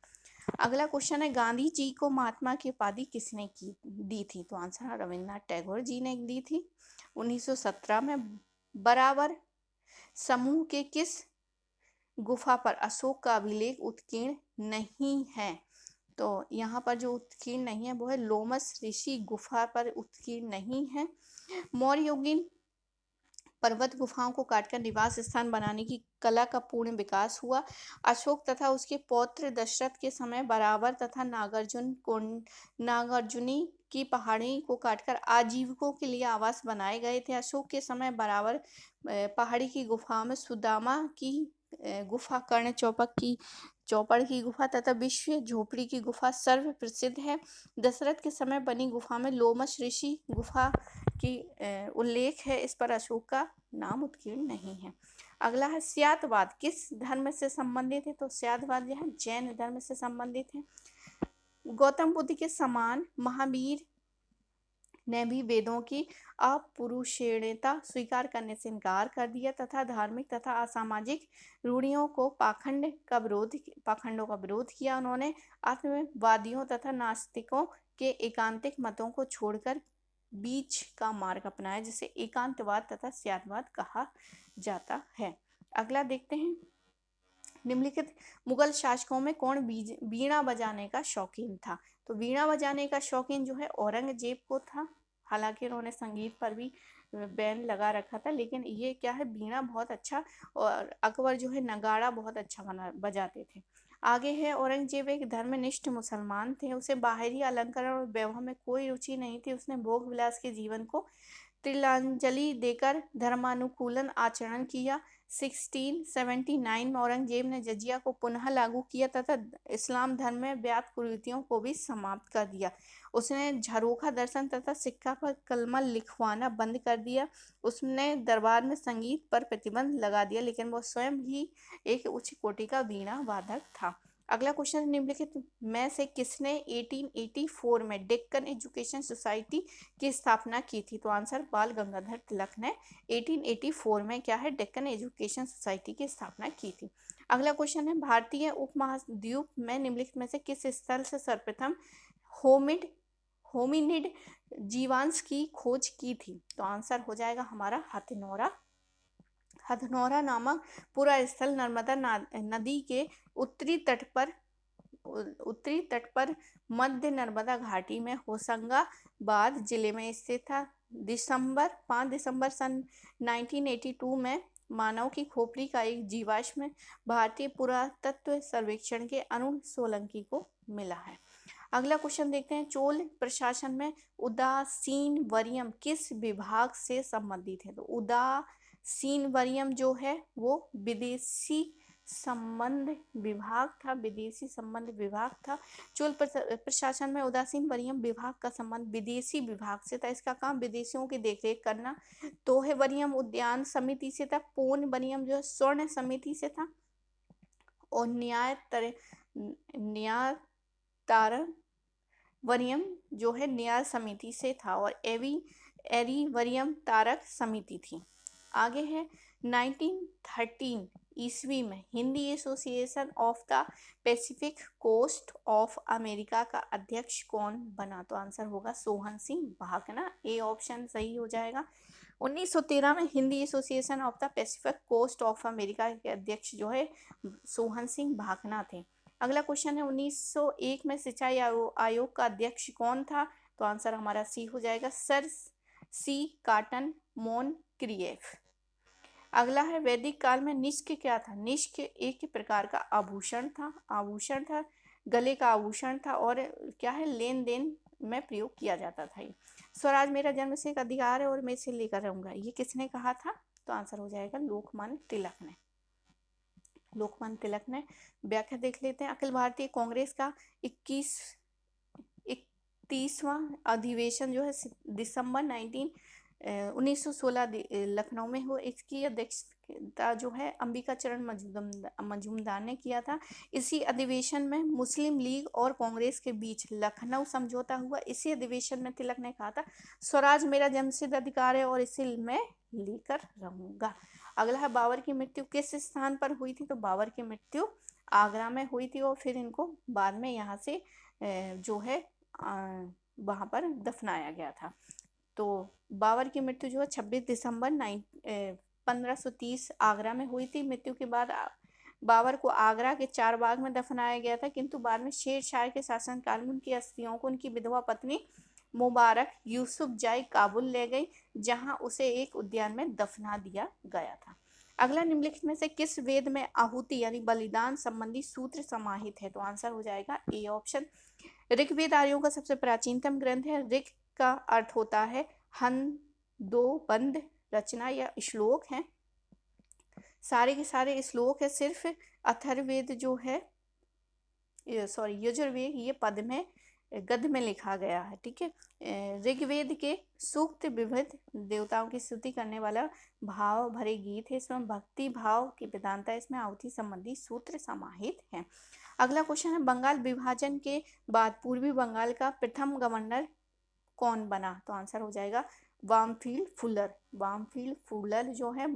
अगला क्वेश्चन है गांधी जी को महात्मा की उपाधि किसने दी थी? तो आंसर रविन्द्रनाथ टैगोर जी ने दी थी 1917 में। बराबर समूह के किस गुफा पर अशोक का अभिलेख उत्कीर्ण नहीं है? तो यहाँ पर जो उत्कीर्ण नहीं है वो है लोमस ऋषि गुफा पर उत्कीर्ण नहीं है। मौर्य युगीन पर्वत गुफाओं को काटकर निवास स्थान बनाने की कला का पूर्ण विकास हुआ। अशोक तथा उसके पौत्र दशरथ के समय बराबर तथा नागार्जुनी की पहाड़ी को काटकर आजीविकों के लिए आवास बनाए गए थे। अशोक के समय बराबर पहाड़ी की गुफाओं में सुदामा की गुफा, कर्ण चौपड़ की गुफा तथा विश्व झोपड़ी की गुफा सर्व प्रसिद्ध है। दशरथ के समय बनी गुफा में लोमस ऋषि गुफा की उल्लेख है। इस पर अशोक का नाम उत्कीर्ण नहीं है। अगला है स्यातवाद किस धर्म से संबंधित है? तो स्यातवाद यह जैन धर्म से संबंधित है। गौतम बुद्ध के समान महावीर ने भी वेदों की अपौरुषेयता स्वीकार करने से इनकार कर दिया तथा धार्मिक तथा असामाजिक रूढ़ियों को पाखंडों का विरोध किया। उन्होंने आत्मवादियों तथा नास्तिकों के एकांतिक मतों को छोड़कर बीच का मार्ग अपनाया जिसे एकांतवाद तथा स्यातवाद कहा जाता है। अगला देखते हैं निम्नलिखित मुगल शासकों में कौन वीणा बजाने का शौकीन था? तो वीणा बजाने का शौकीन जो है औरंगजेब को था। हालांकि उन्होंने संगीत पर भी बैन लगा रखा था, लेकिन ये क्या है वीणा बहुत अच्छा, और अकबर जो है नगाड़ा बहुत अच्छा बजाते थे। आगे है औरंगजेब एक धर्मनिष्ठ मुसलमान थे। उसे बाहरी अलंकरण और वैभव में कोई रुचि नहीं थी। उसने भोग विलास के जीवन को तिलांजलि देकर धर्मानुकूलन आचरण किया। 1679 में औरंगजेब ने जजिया को पुनः लागू किया तथा इस्लाम धर्म में व्याप्त कुरीतियों को भी समाप्त कर दिया। उसने झरोखा दर्शन तथा सिक्का पर कलमा लिखवाना बंद कर दिया। उसने दरबार में संगीत पर प्रतिबंध लगा दिया, लेकिन वह स्वयं ही एक उच्च कोटि का वीणा वादक था। अगला क्वेश्चन, निम्नलिखित में से किसने 1884 में डेक्कन एजुकेशन सोसाइटी की स्थापना की थी? तो आंसर बाल गंगाधर तिलक ने 1884 में क्या है, डेक्कन एजुकेशन सोसाइटी की स्थापना की थी। अगला क्वेश्चन है, भारतीय उपमहाद्वीप में निम्नलिखित में से किस स्थल से सर्वप्रथम होमिनिड जीवांश की खोज की थी? तो आंसर हो जाएगा हमारा हथनोरा। हथनोरा नामक पूरा स्थल नर्मदा नदी के उत्तरी तट पर मध्य नर्मदा घाटी में होशंगाबाद जिले में स्थित था। 5 दिसंबर सन 1982 में मानव की खोपड़ी का एक जीवाश्म भारतीय पुरातत्व सर्वेक्षण के अरुण सोलंकी को मिला है। अगला क्वेश्चन देखते हैं, चोल प्रशासन में उदासीन वरियम किस विभाग से संबंधित है? तो उदासीन वरियम जो है वो विदेशी संबंध विभाग था। चोल प्रशासन में उदासीन वरियम विभाग का संबंध विदेशी विभाग से था। इसका काम विदेशियों की देखरेख करना। तोहे वरियम उद्यान समिति से था। पूर्ण वरियम जो है स्वर्ण समिति से था। और न्याय तारण वरियम जो है न्याय समिति से था। और एरी वरियम तारक समिति थी। आगे है 1913 ईस्वी में Hindi association of the Pacific coast of America का अध्यक्ष कौन बना? तो आंसर होगा सोहन सिंह भाकना। ए ऑप्शन सही हो जाएगा। 1913 में Hindi association of the Pacific coast of America के अध्यक्ष जो है सोहन सिंह भाकना थे। अगला क्वेश्चन है, 1901 में सिंचाई आयोग का अध्यक्ष कौन था? तो आंसर हमारा सी हो जाएगा, सर सी काटन मोनक्रिएफ। अगला है, वैदिक काल में निष्क क्या था? निष्क एक प्रकार का आभूषण था, गले का आभूषण था और क्या है, लेन देन में प्रयोग किया जाता था। स्वराज मेरा जन्मसिद्ध अधिकार है और मैं इसे लेकर रहूंगा, ये किसने कहा था? तो आंसर हो जाएगा लोकमान्य तिलक ने। व्याख्या देख लेते हैं। अखिल भारतीय कांग्रेस का 31वां अधिवेशन जो है दिसंबर 1916 लखनऊ में हुआ। इसकी अध्यक्षता जो है अंबिका चरण मजूमदार ने किया था। इसी अधिवेशन में मुस्लिम लीग और कांग्रेस के बीच लखनऊ समझौता हुआ। इसी अधिवेशन में तिलक ने कहा था, स्वराज मेरा जन्मसिद्ध अधिकार है और इसे मैं लेकर रहूंगा। अगला है, बाबर की मृत्यु किस स्थान पर हुई थी? तो बाबर की मृत्यु आगरा में हुई थी और फिर इनको बाद में यहाँ से जो है वहाँ पर दफनाया गया था। तो बाबर की मृत्यु जो है 26 दिसंबर 1530 आगरा में हुई थी। मृत्यु के बाद बाबर को आगरा के चारबाग में दफनाया गया था, किंतु बाद में शेर शाह के शासनकाल में उनकी अस्थियों को उनकी विधवा पत्नी मुबारक यूसुफ जाई काबुल ले गई, जहां उसे एक उद्यान में दफना दिया गया था। अगला, निम्नलिखित में से किस वेद में आहुति यानी बलिदान संबंधी सूत्र समाहित है? तो आंसर हो जाएगा ए ऑप्शन। ऋग्वेद आर्यों का सबसे प्राचीनतम ग्रंथ है। ऋग का अर्थ होता है बंद रचना या श्लोक है। सारे के सारे श्लोक है, सिर्फ अथर्ववेद जो है यजुर्वेद ये गद्य में लिखा गया है। ठीक है। ऋग्वेद के सूक्त विविध देवताओं की स्तुति करने वाला भाव भरे गीत है। इसमें भक्ति भाव की वेदांता, इसमें आहुति संबंधी सूत्र समाहित हैं। अगला क्वेश्चन है, बंगाल विभाजन के बाद पूर्वी बंगाल का प्रथम गवर्नर कौन बना? तो आंसर हो जाएगा वामफील्ड फुलर जो है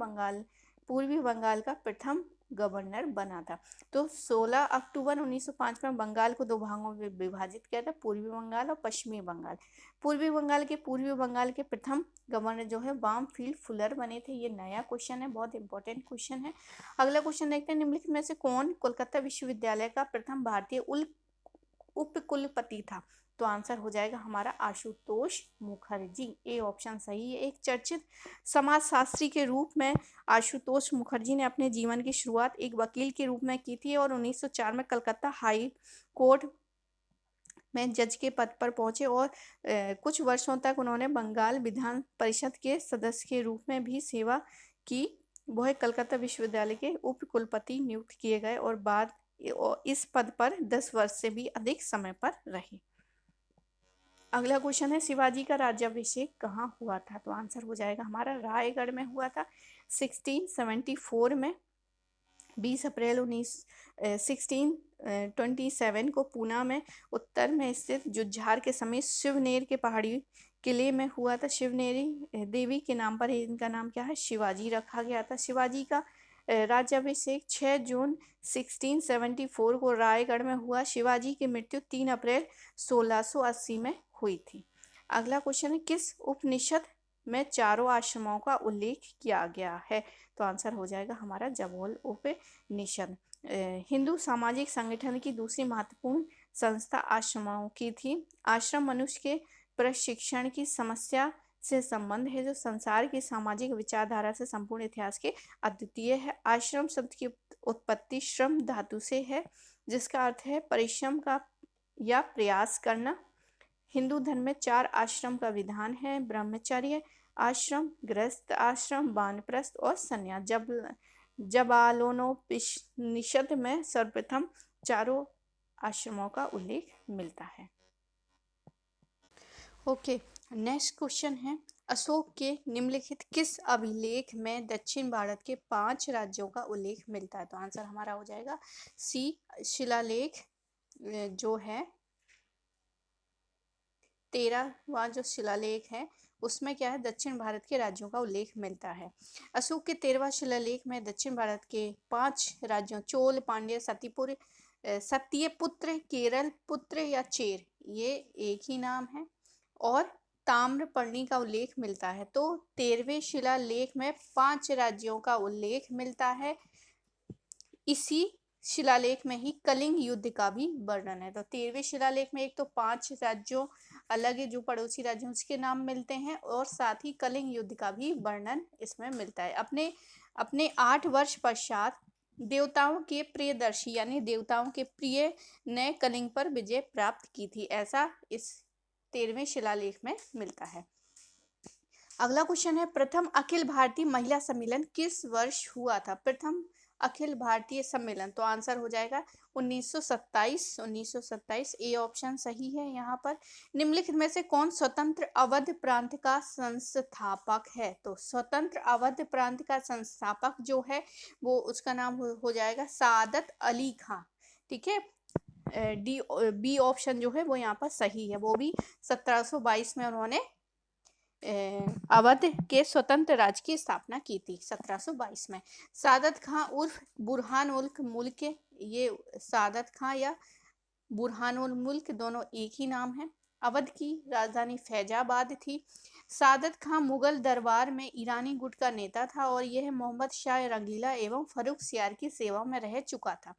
पूर्वी बंगाल का प्रथम गवर्नर बना था। तो 16 अक्टूबर 1905 में बंगाल को दो भागों में विभाजित किया था, पूर्वी बंगाल और पश्चिमी बंगाल। पूर्वी बंगाल के प्रथम गवर्नर जो है वामफील्ड फुलर बने थे। ये नया क्वेश्चन है, बहुत इंपॉर्टेंट क्वेश्चन है। अगला क्वेश्चन देखते हैं, निम्नलिखित में से कौन कोलकाता विश्वविद्यालय का प्रथम भारतीय उपकुलपति था? तो आंसर हो जाएगा हमारा आशुतोष मुखर्जी। ए ऑप्शन सही है। एक चर्चित समाजशास्त्री के रूप में आशुतोष मुखर्जी ने अपने जीवन की शुरुआत एक वकील के रूप में की थी और 1904 में कलकत्ता हाई कोर्ट में जज के पद पर पहुंचे और कुछ वर्षों तक उन्होंने बंगाल विधान परिषद के सदस्य के रूप में भी सेवा की वह कलकत्ता विश्वविद्यालय के उप कुलपति नियुक्त किए गए और बाद इस पद पर 10 वर्ष से भी अधिक समय पर रहे। अगला क्वेश्चन है, शिवाजी का राज्याभिषेक कहाँ हुआ था? तो आंसर हो जाएगा हमारा रायगढ़ में हुआ था 1674 में। 20 अप्रैल 1627 को पूना में उत्तर में स्थित जुझार के समीप शिवनेर के पहाड़ी किले में हुआ था। शिवनेरी देवी के नाम पर इनका नाम क्या है? शिवाजी रखा गया था। शिवाजी का राज्याभिषेक 6 जून 1674 को रायगढ़ में हुआ। शिवाजी की मृत्यु 3 अप्रैल 1680 में हुई थी। अगला क्वेश्चन है, किस उपनिषद में चारों आश्रमों का उल्लेख किया गया है? तो आंसर हो जाएगा हमारा जबोल उपनिषद। हिंदू सामाजिक संगठन की दूसरी महत्वपूर्ण संस्था आश्रमों की थी। आश्रम मनुष्य के प्रशिक्षण की समस्या से संबंध है, जो संसार की सामाजिक विचारधारा से संपूर्ण इतिहास के अद्वितीय है। आश्रम शब्द की उत्पत्ति श्रम धातु से है, जिसका अर्थ है परिश्रम का या प्रयास करना। हिंदू धर्म में 4 आश्रम का विधान है: ब्रह्मचर्य आश्रम, गृहस्थ आश्रम, वानप्रस्थ और संन्यास। जबालोनोपनिषद में सर्वप्रथम चारों आश्रमों का उल्लेख मिलता है। ओके, नेक्स्ट क्वेश्चन है, अशोक के निम्नलिखित किस अभिलेख में दक्षिण भारत के 5 राज्यों का उल्लेख मिलता है? तो आंसर हमारा हो जाएगा सी, शिलालेख जो है 13वां जो शिलालेख है उसमें क्या है, दक्षिण भारत के राज्यों का उल्लेख मिलता है। अशोक के 13वां शिलालेख में दक्षिण भारत के 5 राज्यों चोल, पांड्य, सत्यपुत्र, केरल पुत्र या चेर, ये एक ही नाम है, और ताम्रपर्णी का उल्लेख मिलता है। तो 13वें शिलालेख में 5 राज्यों का उल्लेख मिलता है। इसी शिलालेख में ही कलिंग युद्ध का भी वर्णन है। तो 13वें शिलालेख में एक तो 5 राज्यों अलग है जो पड़ोसी राज्यों उसके नाम मिलते हैं, और साथ ही कलिंग युद्ध का भी वर्णन इसमें मिलता है। अपने 8 वर्ष पश्चात देवताओं के प्रियदर्शी यानी देवताओं के प्रिय ने कलिंग पर विजय प्राप्त की थी, ऐसा इस 13वें शिलालेख में मिलता है। अगला क्वेश्चन है, प्रथम अखिल भारतीय महिला सम्मेलन किस वर्ष हुआ था? प्रथम अखिल भारतीय सम्मेलन, तो आंसर हो जाएगा 1927। ए ऑप्शन सही है यहाँ पर। निम्नलिखित में से कौन स्वतंत्र अवध प्रांत का संस्थापक है? तो स्वतंत्र अवध प्रांत का संस्थापक जो है वो उसका नाम हो जाएगा सादत अली खां। ठीक है, बी ऑप्शन जो है वो यहाँ पर सही है। वो भी 1722 में उन्होंने अवध के स्वतंत्र राज्य की स्थापना की थी 1722 में। सादत खां उर्फ बुरहान उल मुल्क, ये सादत खां या बुरहान उल मुल्क दोनों एक ही नाम है। अवध की राजधानी फैजाबाद थी। सादत खां मुगल दरबार में ईरानी गुट का नेता था और यह मोहम्मद शाह रंगीला एवं फर्रुख सियार की सेवा में रह चुका था,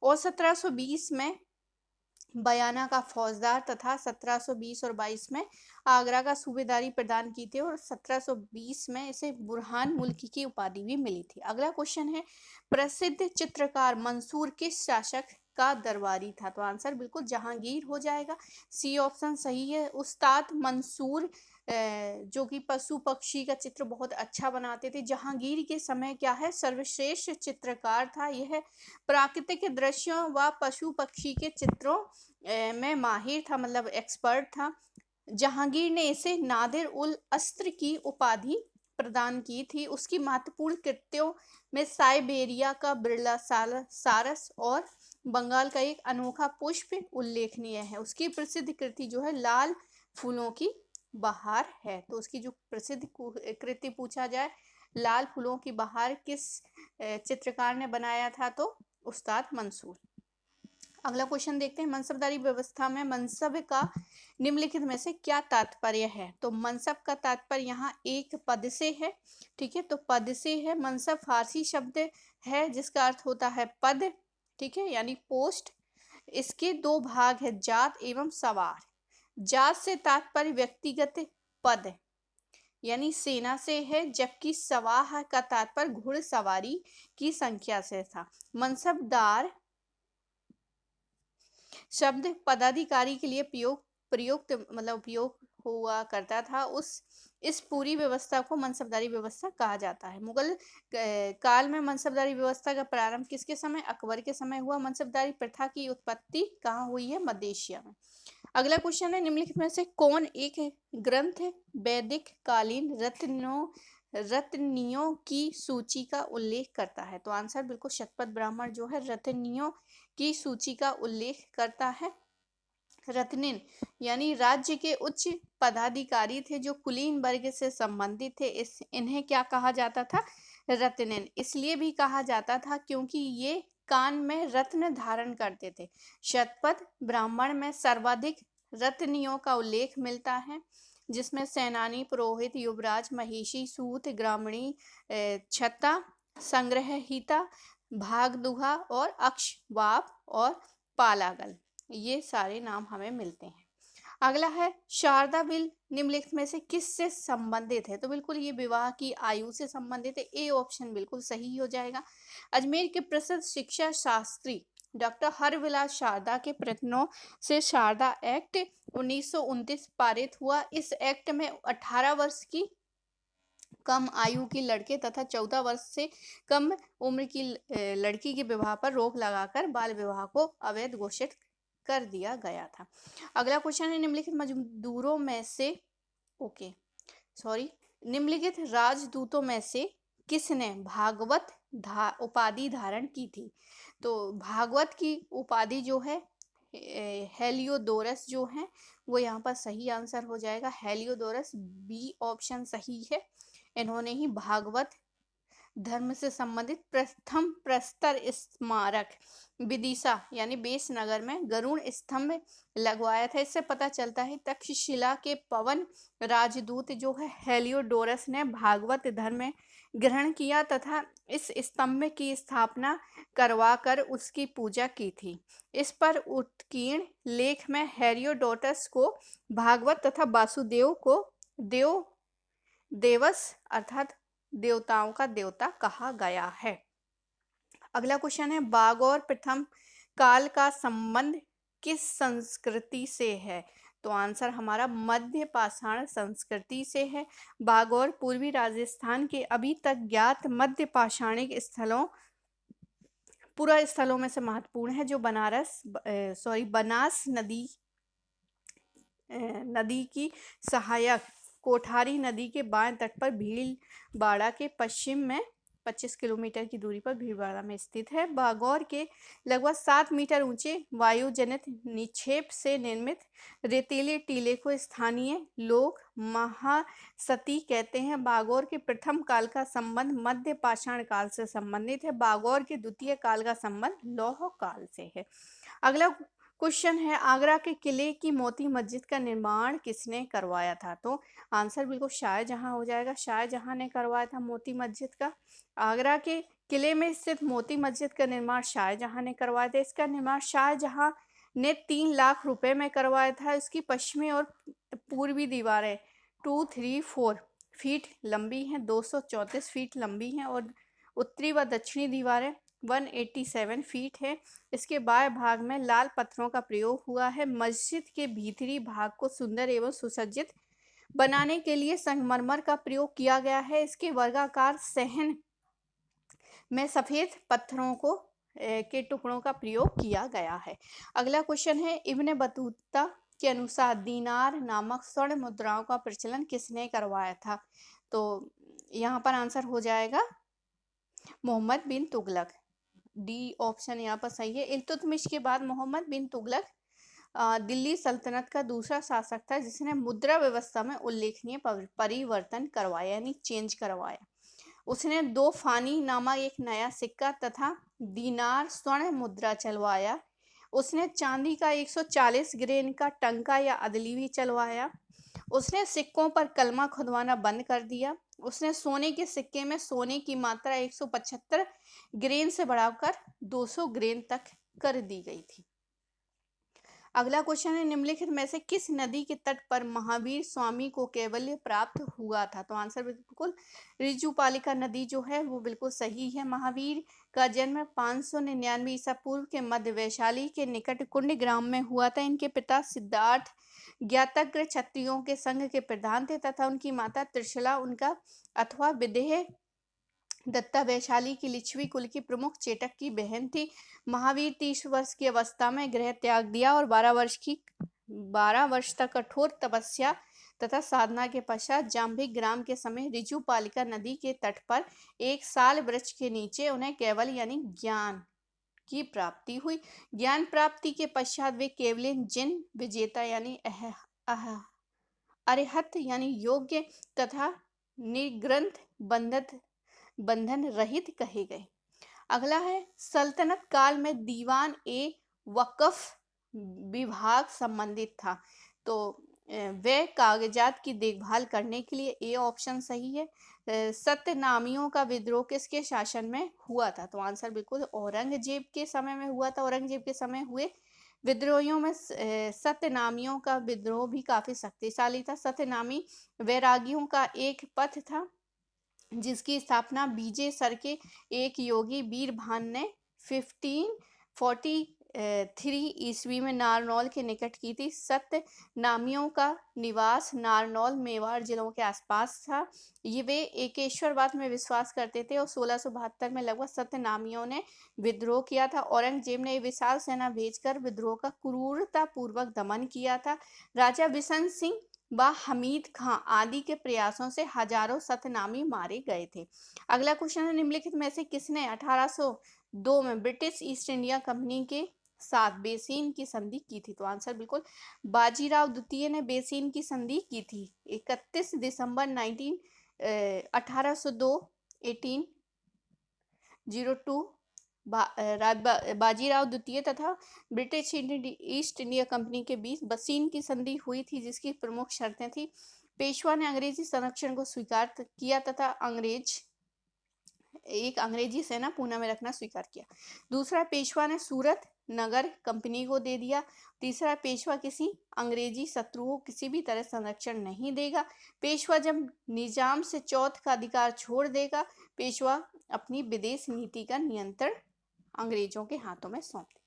और 1720 में बयाना का फौजदार तथा 1720 और 22 में आगरा का सूबेदारी प्रदान की थी, और 1720 में इसे बुरहान मुल्क की उपाधि भी मिली थी। अगला क्वेश्चन है, प्रसिद्ध चित्रकार मंसूर किस शासक का दरबारी था? तो आंसर बिल्कुल जहांगीर हो जाएगा। सी ऑप्शन सही है। उस्ताद मंसूर जो कि पशु पक्षी का चित्र बहुत अच्छा बनाते थे, जहांगीर के समय क्या है सर्वश्रेष्ठ चित्रकार था। यह प्राकृतिक दृश्यों व पशु पक्षी के चित्रों में माहिर था, मतलब एक्सपर्ट था। जहांगीर ने इसे नादिर उल अस्त्र की उपाधि प्रदान की थी। उसकी महत्वपूर्ण कृतियों में साइबेरिया का बिरला सारस और बंगाल का एक अनोखा पुष्प उल्लेखनीय है। उसकी प्रसिद्ध कृति जो है लाल फूलों की बहार है। तो उसकी जो प्रसिद्ध कृति पूछा जाए, लाल फूलों की बहार किस चित्रकार ने बनाया था? तो उस्ताद मंसूर। अगला क्वेश्चन देखते हैं, मनसबदारी व्यवस्था में मनसब का निम्नलिखित में से क्या तात्पर्य है? तो मनसब का तात्पर्य यहाँ एक पद से है। ठीक है, तो पद से है। मनसब फारसी शब्द है जिसका अर्थ होता है पद। ठीक है, यानी पोस्ट। इसके 2 भाग है, जात एवं सवार। जात से तात्पर्य व्यक्तिगत पद यानी सेना से है, जबकि सवाह का तात्पर्य घुड़सवारी की संख्या से था। मनसबदार शब्द पदाधिकारी के लिए प्रयुक्त मतलब उपयोग हुआ करता था। उस इस पूरी व्यवस्था को मनसबदारी व्यवस्था कहा जाता है। मुगल काल में मनसबदारी व्यवस्था का प्रारंभ किसके समय? अकबर के समय हुआ। मनसबदारी प्रथा की उत्पत्ति कहाँ हुई है? मध्य एशिया में। अगला क्वेश्चन है, निम्नलिखित में से कौन एक ग्रंथ वैदिक कालीन रत्नियों की सूची का उल्लेख करता है? तो आंसर बिल्कुल शतपथ ब्राह्मण जो है रत्नियों की सूची का उल्लेख करता है। रत्निन यानी राज्य के उच्च पदाधिकारी थे जो कुलीन वर्ग से संबंधित थे। इन्हें क्या कहा जाता था? रत्निन। इसलिए भी कहा जाता था क्योंकि ये कान में रत्न धारण करते थे। शतपथ ब्राह्मण में सर्वाधिक रत्नियों का उल्लेख मिलता है, जिसमें सेनानी, पुरोहित, युवराज, महिषी, सूत, ग्रामणी, छत्ता, संग्रहिता, भागदुहा और अक्षवाप और पालागल, ये सारे नाम हमें मिलते हैं। अगला है, शारदा बिल निम्नलिखित में से किससे संबंधित है? तो बिल्कुल ये विवाह की आयु से संबंधित है। ए ऑप्शन बिल्कुल सही हो जाएगा। अजमेर के प्रसिद्ध शिक्षा शास्त्री डॉक्टर हरविलास शारदा के प्रयत्नों से शारदा एक्ट 1929 पारित हुआ। इस एक्ट में 18 वर्ष की कम आयु की लड़के तथा 14 वर्ष से कम उम्र की लड़की के विवाह पर रोक लगाकर बाल विवाह को अवैध घोषित कर दिया गया था। अगला क्वेश्चन है, निम्नलिखित मजदूरों में से निम्नलिखित राजदूतों में से किसने भागवत उपाधि धारण की थी? तो भागवत की उपाधि जो है हेलियोडोरस जो है वो यहाँ पर सही आंसर हो जाएगा। हेलियोडोरस, बी ऑप्शन सही है। इन्होंने ही भागवत धर्म से संबंधित प्रथम प्रस्तर स्मारक विदिशा यानी बेस नगर में गरुड़ स्तंभ लगवाया था। इससे पता चलता है तक्षशिला के पवन राजदूत जो है हेलियोडोरस ने भागवत धर्म ग्रहण किया तथा इस स्तंभ की स्थापना करवाकर उसकी पूजा की थी। इस पर उत्कीर्ण लेख में हेलियोडोरस को भागवत तथा वासुदेव को देवस अर्थात देवताओं का देवता कहा गया है। अगला क्वेश्चन है, बागौर प्रथम काल का संबंध किस संस्कृति से है? तो आंसर हमारा मध्य पाषाण संस्कृति से है। बागौर पूर्वी राजस्थान के अभी तक ज्ञात मध्य पाषाणिक पुरा स्थलों में से महत्वपूर्ण है, जो बनास नदी की सहायक कोठारी नदी के बाएं तट पर भीलवाड़ा के पश्चिम में 25 किलोमीटर की दूरी पर भीलवाड़ा में स्थित है। बागौर के लगभग 7 मीटर ऊंचे वायुजनित निक्षेप से निर्मित रेतीले टीले को स्थानीय लोग महासती कहते हैं। बागौर के प्रथम काल का संबंध मध्य पाषाण काल से संबंधित है। बागौर के द्वितीय काल का संबंध लौह काल से है। अगला क्वेश्चन है, आगरा के किले की मोती मस्जिद का निर्माण किसने करवाया था? तो आंसर बिल्कुल शाहजहां हो जाएगा। शाहजहां ने करवाया था मोती मस्जिद का। आगरा के किले में स्थित मोती मस्जिद का निर्माण शाहजहां ने करवाया था। इसका निर्माण शाहजहां ने 3 लाख रुपए में करवाया था। इसकी पश्चिमी और पूर्वी दीवारें 234 फीट लंबी हैं, 234 फीट लंबी हैं और उत्तरी व दक्षिणी दीवारें 187 फीट है। इसके बाएं भाग में लाल पत्थरों का प्रयोग हुआ है। मस्जिद के भीतरी भाग को सुंदर एवं सुसज्जित बनाने के लिए संगमरमर का प्रयोग किया गया है। इसके वर्गाकार सहन में सफेद पत्थरों के टुकड़ों का प्रयोग किया गया है। अगला क्वेश्चन है, इब्न बतूता के अनुसार दीनार नामक स्वर्ण मुद्राओं का प्रचलन किसने करवाया था? तो यहाँ पर आंसर हो जाएगा मोहम्मद बिन तुगलक। डी ऑप्शन यहाँ पर सही है। इल्तुतमिश के बाद मोहम्मद बिन तुगलक दिल्ली सल्तनत का दूसरा शासक था जिसने मुद्रा व्यवस्था में उल्लेखनीय परिवर्तन करवाया यानी चेंज करवाया। उसने 2 फानी नामक एक नया सिक्का तथा दीनार स्वर्ण मुद्रा चलवाया। उसने चांदी का 140 ग्रेन का टंका या अदली चलवाया। उसने सिक्कों पर कलमा खुदवाना बंद कर दिया। उसने सोने के सिक्के में सोने की मात्रा 175 ग्रेन से बढ़ाकर 200 ग्रेन तक कर दी गई थी। अगला क्वेश्चन है, निम्नलिखित में से किस नदी के तट पर महावीर स्वामी को कैवल्य प्राप्त हुआ था? तो आंसर बिल्कुल ऋजुपालिका नदी जो है वो बिल्कुल सही है। महावीर का जन्म 599 ईसा पूर्व के मध्य वैशाली के निकट कुंड ग्राम में हुआ था। इनके पिता सिद्धार्थ ज्ञातज्ञ क्षत्रियों के संघ के प्रधान थे तथा उनकी माता त्रिशला उनका अथवा विदेह दत्ता वैशाली की लिच्छवी कुल की प्रमुख चेटक की बहन थी। महावीर 30 वर्ष की अवस्था में गृह त्याग दिया और 12 वर्ष तक कठोर तपस्या तथा साधना के पश्चात जाम्भिक ग्राम के समय ऋजु पालिका नदी के तट पर एक साल वृक्ष के नीचे उन्हें केवल यानी ज्ञान की प्राप्ति हुई। ज्ञान प्राप्ति के पश्चात वे केवलिन जिन विजेता यानी अरिहत यानी योग्य तथा निर्ग्रंथ बंधन रहित कहे गए। अगला है सल्तनत काल में दीवान ए वक्फ विभाग संबंधित था। तो वे कागजात की देखभाल करने के लिए ए ऑप्शन सही है। सत्यनामियों का विद्रोह किसके शासन में हुआ था? तो आंसर बिल्कुल औरंगजेब के समय में हुआ था। औरंगजेब के समय हुए विद्रोहियों में सत्यनामियों का विद्रोह भी काफी शक्तिशाली था। सत्यनामी वैरागियों का एक पथ था जिसकी स्थापना बीजे सर के एक योगी वीरभान ने 1543 ईस्वी में नारनौल के निकट की थी। सत्यनामियों का निवास नारनौल मेवाड़ जिलों के आसपास था। ये वे एकेश्वरवाद में विश्वास करते थे और 1672 में लगभग सत्यनामियों ने विद्रोह किया था। औरंगजेब ने विशाल सेना भेजकर विद्रोह का क्रूरतापूर्वक दमन किया था। राजा बिशन सिंह व हमीद खां आदि के प्रयासों से हजारों सत्यनामी मारे गए थे। अगला क्वेश्चन है निम्नलिखित में से किसने 1802 में ब्रिटिश ईस्ट इंडिया कंपनी के साथ बेसीन की संधि की थी? तो आंसर बिल्कुल बाजीराव द्वितीय ने बेसीन की संधि की थी। 31 दिसंबर 1802 1802 बाजीराव द्वितीय तथा ब्रिटिश ईस्ट इंडिया कंपनी के बीच बसीन की संधि हुई थी जिसकी प्रमुख शर्तें थी। पेशवा ने अंग्रेजी संरक्षण को स्वीकार किया तथा अंग्रेजी सेना पूना में रखना स्वीकार किया। दूसरा, पेशवा ने सूरत नगर कंपनी को दे दिया। तीसरा, पेशवा किसी अंग्रेजी शत्रु को किसी भी तरह संरक्षण नहीं देगा। पेशवा जब निजाम से चौथ का अधिकार छोड़ देगा, पेशवा अपनी विदेश नीति का नियंत्रण अंग्रेजों के हाथों में सौंप देगा।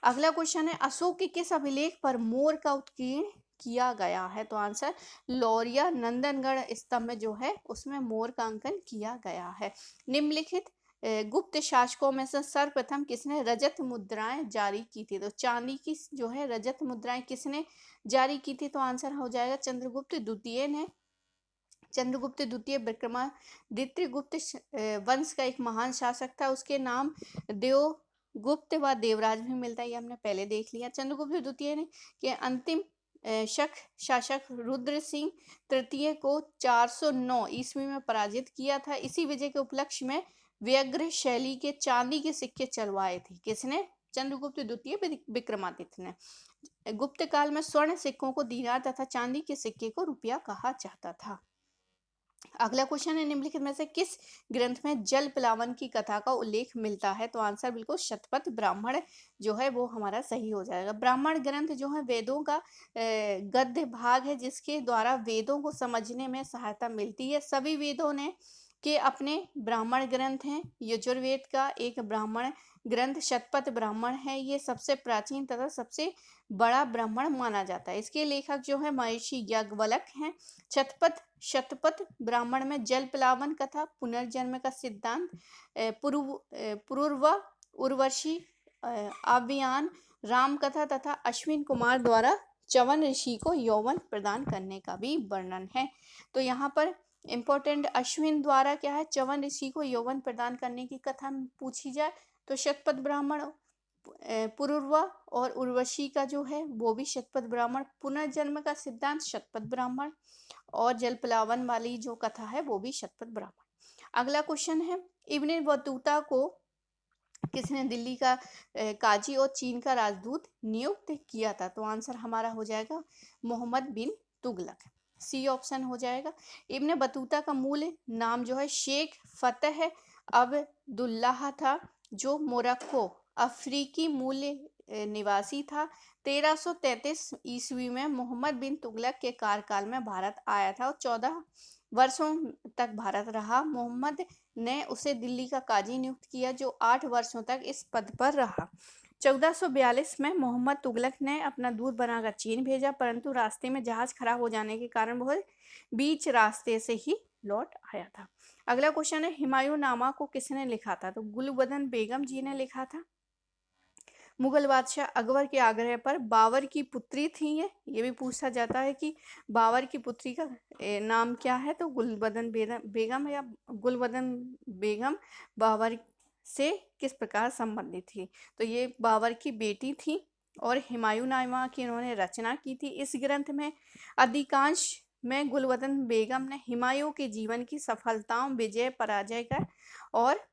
अगला क्वेश्चन है अशोक के किस अभिलेख पर मोर का उत्कीर्ण किया गया है? तो आंसर लौरिया नंदनगढ़ स्तंभ में जो है उसमें मोर का अंकन किया गया है। निम्नलिखित गुप्त शासकों में से सर्वप्रथम किसने रजत मुद्राएं जारी की थी? तो चांदी की जो है रजत मुद्राएं किसने जारी की थी? तो आंसर हो जाएगा चंद्रगुप्त द्वितीय ने। चंद्रगुप्त द्वितीय विक्रमादित्य गुप्त वंश का एक महान शासक था। उसके नाम देवगुप्त व देवराज भी मिलता है, ये हमने पहले देख लिया। चंद्रगुप्त द्वितीय ने के अंतिम शासक रुद्र सिंह तृतीय को 409 ईस्वी में पराजित किया था। इसी विजय के उपलक्ष्य में व्यग्र शैली के चांदी के सिक्के चलवाए थे। किसने? चंद्रगुप्त द्वितीय विक्रमादित्य ने। गुप्त काल में स्वर्ण सिक्कों को दीनार तथा चांदी के सिक्के को रुपया कहा जाता था। अगला क्वेश्चन है निम्नलिखित में से किस ग्रंथ में जल प्लावन की कथा का उल्लेख मिलता है? तो आंसर बिल्कुल शतपथ ब्राह्मण जो है वो हमारा सही हो जाएगा। ब्राह्मण ग्रंथ जो है वेदों का गद्य भाग है जिसके द्वारा वेदों को समझने में सहायता मिलती है। सभी वेदों ने के अपने ब्राह्मण ग्रंथ हैं। यजुर्वेद का एक ब्राह्मण ग्रंथ शतपथ ब्राह्मण है। ये सबसे प्राचीन तथा सबसे बड़ा ब्राह्मण माना जाता है। इसके लेखक जो है महर्षि याज्ञवल्क्य हैं। शतपथ ब्राह्मण में जल प्लावन कथा, पुनर्जन्म का सिद्धांत, पूर्व उर्वशी अभियान, राम कथा तथा अश्विन कुमार द्वारा च्यवन ऋषि को यौवन प्रदान करने का भी वर्णन है। तो यहाँ पर इम्पोर्टेंट अश्विन द्वारा क्या है च्यवन ऋषि को यौवन प्रदान करने की कथा पूछी जाए तो शतपथ ब्राह्मण, पूर्व और उर्वशी का जो है वो भी शतपथ ब्राह्मण, पुनर्जन्म का सिद्धांत शतपथ ब्राह्मण और जल प्लावन वाली जो कथा है वो भी शतपथ ब्राह्मण। अगला क्वेश्चन है इब्न बतूता को किसने दिल्ली का काजी और चीन का राजदूत नियुक्त किया था? तो आंसर हमारा हो जाएगा मोहम्मद बिन तुगलक। सी ऑप्शन हो जाएगा। इब्न बतूता का मूल नाम जो है शेख फतेह अब्दुल्लाह था जो मोरक्को अफ्रीकी मूल निवासी था। 1333 ईस्वी में मोहम्मद बिन तुगलक के कार्यकाल में भारत आया था और 14 वर्षों तक भारत रहा। मोहम्मद ने उसे दिल्ली का काजी नियुक्त किया जो 8 वर्षों तक इस पद पर रहा। 1442 में मोहम्मद तुगलक ने अपना दूत बनाकर चीन भेजा, परंतु रास्ते में जहाज खराब हो जाने के कारण वह बीच रास्ते से ही लौट आया था। अगला क्वेश्चन है, हुमायूं नामा को किसने लिखा था? तो गुलबदन बेगम जी ने लिखा था। मुगल बादशाह अकबर के आग्रह पर बाबर की पुत्री थी ये भी पूछा जाता है कि बाबर की पुत्री का नाम क्या है? तो गुलबदन बेगम या गुलबदन बेगम बाबर से किस प्रकार संबंधित थी? तो ये बाबर की बेटी थी और हुमायूं नामा की इन्होंने रचना की थी। इस ग्रंथ में अधिकांश में गुलबदन बेगम ने हुमायूं के जीवन की सफलताओं, विजय पराजय का और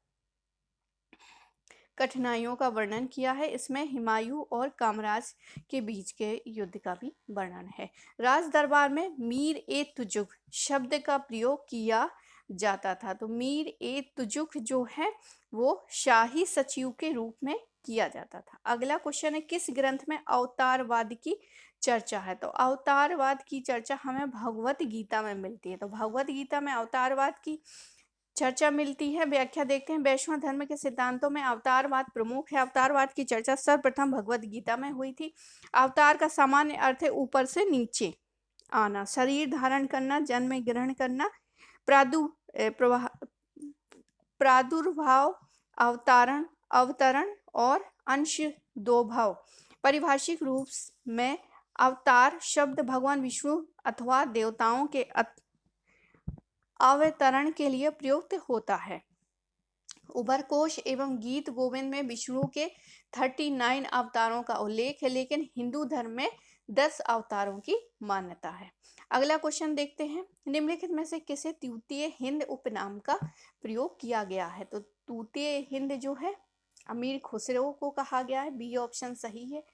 कठिनाइयों का वर्णन किया है। इसमें हुमायूं और कामराज के बीच के युद्ध का भी वर्णन है। राज दरबार में मीर ए तुजुक शब्द का प्रयोग किया जाता था। तो मीर ए तुजुक जो है वो शाही सचिव के रूप में किया जाता था। अगला क्वेश्चन है, किस ग्रंथ में अवतारवाद की चर्चा है? तो अवतारवाद की चर्चा हमें भगवत गीता में मिलती है। तो भगवत गीता में अवतारवाद की चर्चा मिलती है। व्याख्या देखते हैं, वैष्णव धर्म के सिद्धांतों में अवतारवाद प्रमुख है। अवतारवाद की चर्चा सर्वप्रथम भगवत गीता में हुई थी। अवतार का सामान्य अर्थ है ऊपर से नीचे आना, शरीर धारण करना, जन्म ग्रहण करना, प्रादुर्भाव, अवतारण, अवतरण और अंश दो भाव। पारिभाषिक रूप में अवतार शब्द भगवान विष्णु अथवा देवताओं के अवतरण के लिए प्रयुक्त होता है। उभरकोश एवं गीत गोविंद में विष्णु के 39 अवतारों का उल्लेख है, लेकिन हिंदू धर्म में 10 अवतारों की मान्यता है। अगला क्वेश्चन देखते हैं, निम्नलिखित में से किसे तृतीय हिंद उपनाम का प्रयोग किया गया है? तो तृतीय हिंद जो है अमीर खुसरो को कहा गया है। बी ऑप्शन सही है।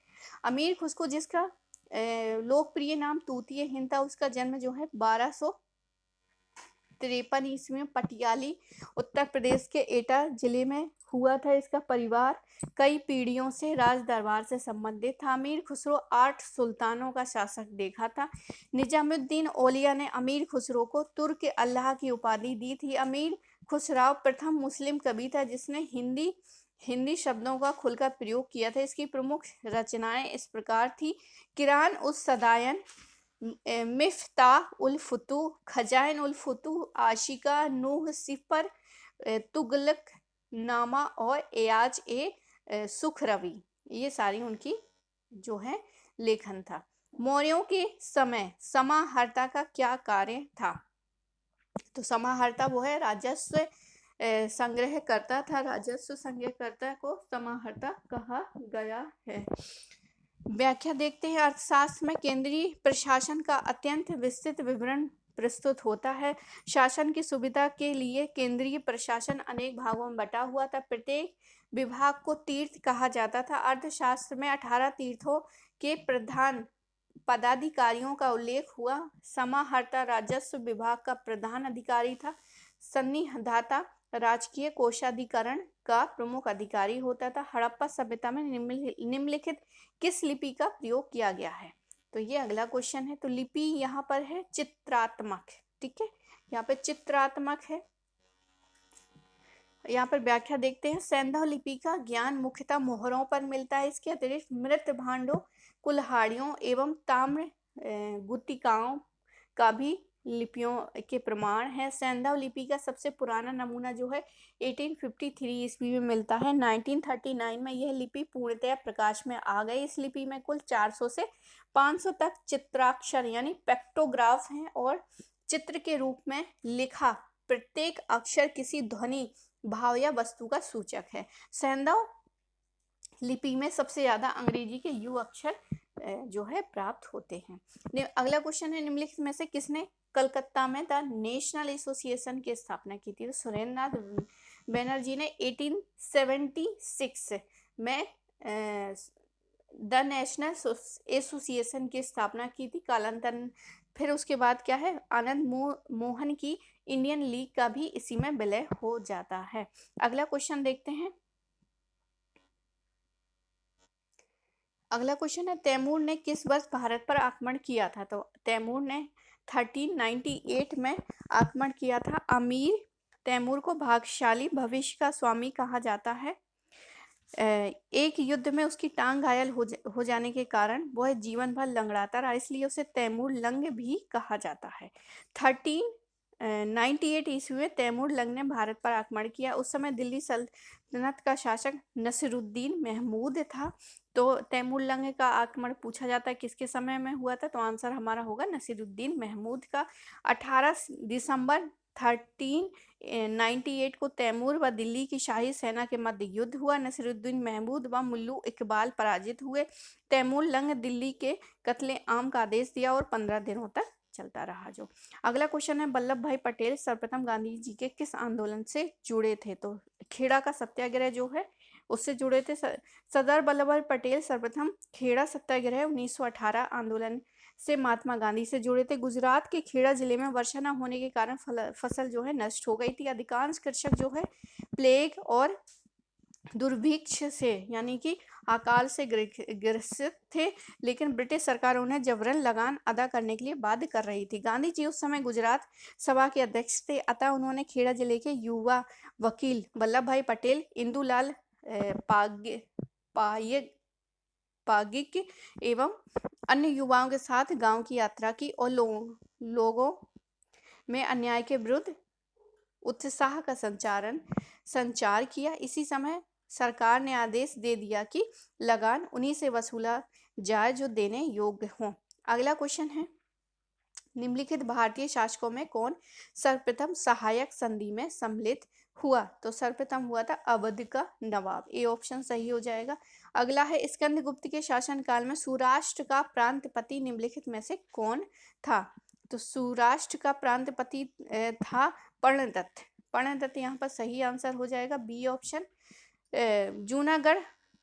अमीर खुसरो जिसका लोकप्रिय नाम तृतीय हिंद था, उसका जन्म जो है 1253 ईस्वी में पटियाली उत्तर प्रदेश के एटा जिले में हुआ था। इसका परिवार कई पीढ़ियों से राज दरबार से संबंधित था। अमीर खुसरो 8 सुल्तानों का शासक देखा था। निजामुद्दीन औलिया ने अमीर खुसरो को तुर्क अल्लाह की उपाधि दी थी। अमीर खुसराव प्रथम मुस्लिम कवि था जिसने हिंदी शब्दों का खुलकर प्रयोग किया था। इसकी प्रमुख रचनाएं इस प्रकार थी, किरान उस सदायन, मिफ्ताह उल फुतूह, खजाइन उल फुतूह, आशिका नूह सिफर, तुगलक नामा और एयाज ए सुखरवी। ये सारी उनकी जो है लेखन था। मौर्यों के समय समाहर्ता का क्या कार्य था? तो समाहर्ता वो है राजस्व संग्रह करता था। राजस्व संग्रहकर्ता को समाहर्ता कहा गया है। व्याख्या देखते हैं, अर्थशास्त्र में केंद्रीय प्रशासन का अत्यंत विस्तृत विवरण प्रस्तुत होता है। शासन की सुविधा के लिए केंद्रीय प्रशासन अनेक भागों में बटा हुआ था। प्रत्येक विभाग को तीर्थ कहा जाता था। अर्थशास्त्र में 18 तीर्थों के प्रधान पदाधिकारियों का उल्लेख हुआ। समाहर्ता राजस्व विभाग का प्रधान अधिकारी था। संनिधाता राजकीय कोषाधिकरण का प्रमुख अधिकारी होता था। हड़प्पा सभ्यता में निम्नलिखित किस लिपि का प्रयोग किया गया है? तो ये अगला क्वेश्चन है। तो लिपि यहाँ पर है चित्रात्मक, ठीक है, यहाँ पे चित्रात्मक है। यहाँ पर व्याख्या देखते हैं, सैंधव लिपि का ज्ञान मुख्यतः मोहरों पर मिलता है। इसके अतिरिक्त मृत भांडों, कुल्हाड़ियों एवं ताम्र गुत्तिकाओं का भी लिपियों के प्रमाण है। सैंधव लिपि का सबसे पुराना नमूना जो है 1853 ईस्वी में मिलता है। 1939 में यह लिपि पूर्णतया प्रकाश में आ गई। इस लिपि में कुल 400 से 500 तक चित्राक्षर यानी पेक्टोग्राफ हैं और चित्र के रूप में लिखा प्रत्येक अक्षर किसी ध्वनि, भाव या वस्तु का सूचक है। सैंधव लिपि में सबसे ज्यादा अंग्रेजी के यू अक्षर जो है प्राप्त होते हैं। अगला क्वेश्चन है, निम्नलिखित में से किसने कलकत्ता में द नेशनल एसोसिएशन की स्थापना की थी? तो सुरेंद्र नाथ बनर्जी ने 1876 में द नेशनल एसोसिएशन की स्थापना की थी। कालांतर फिर उसके बाद क्या है, आनंद मोहन की इंडियन लीग का भी इसी में विलय हो जाता है। अगला क्वेश्चन देखते हैं। अगला क्वेश्चन है, तैमूर ने किस वर्ष भारत पर आक्रमण किया था? तो तैमूर ने 1398 में आक्रमण किया था। अमीर तैमूर को भाग्यशाली भविष्य का स्वामी कहा जाता है। एक युद्ध में उसकी टांग घायल हो जाने के कारण वह जीवन भर लंगड़ाता रहा, इसलिए उसे तैमूर लंग भी कहा जाता है। 1398 ईस्वी में तैमूर लंग ने भारत पर आक्रमण किया। उस समय दिल्ली सल्तनत का शासक नसीरुद्दीन महमूद था। तो तैमूर लंग का आक्रमण पूछा जाता है किसके समय में हुआ था, तो आंसर हमारा होगा नसीरुद्दीन महमूद का। 18 दिसंबर 1398 को तैमूर व दिल्ली की शाही सेना के मध्य युद्ध हुआ। नसीरुद्दीन महमूद व मुल्लू इकबाल पराजित हुए। तैमूर लंग दिल्ली के कत्ले आम का आदेश दिया और 15 दिनों तक चलता रहा। जो अगला क्वेश्चन है, वल्लभ भाई पटेल सर्वप्रथम गांधी जी के किस आंदोलन से जुड़े थे, तो खेड़ा का सत्याग्रह जो है उससे जुड़े थे। सरदार वल्लभ भाई पटेल सर्वप्रथम खेड़ा सत्याग्रह 1918 आंदोलन से महात्मा गांधी से जुड़े थे। गुजरात के खेड़ा जिले में वर्षा न होने के कारण फसल जो है नष्ट हो गई थी। अधिकांश कृषक जो है प्लेग और दुर्भिक्ष से यानी कि अकाल से ग्रसित थे, लेकिन ब्रिटिश सरकार उन्हें जबरन लगान अदा करने के लिए बाध्य कर रही थी। गांधी जी उस समय गुजरात सभा के अध्यक्ष थे, अतः उन्होंने खेड़ा जिले के युवा वकील वल्लभ भाई पटेल, इंदुलाल पागिक एवं अन्य युवाओं के साथ गांव की यात्रा की और लोगों में अन्याय के विरुद्ध उत्साह का संचार किया। इसी समय सरकार ने आदेश दे दिया कि लगान उन्हीं से वसूला जाए जो देने योग्य हों। अगला क्वेश्चन है, निम्नलिखित भारतीय शासकों में कौन सर्वप्रथम सहायक संधि में सम्मिलित हुआ, तो सर्वप्रथम हुआ था अवध का नवाब। ए ऑप्शन सही हो जाएगा। अगला है, स्कंदगुप्त के शासनकाल में सौराष्ट्र का प्रांतपति निम्नलिखित में से कौन था, तो सौराष्ट्र का प्रांतपति था पर्णदत्त। पर्णदत्त यहाँ पर सही आंसर हो जाएगा, बी ऑप्शन। जूनागढ़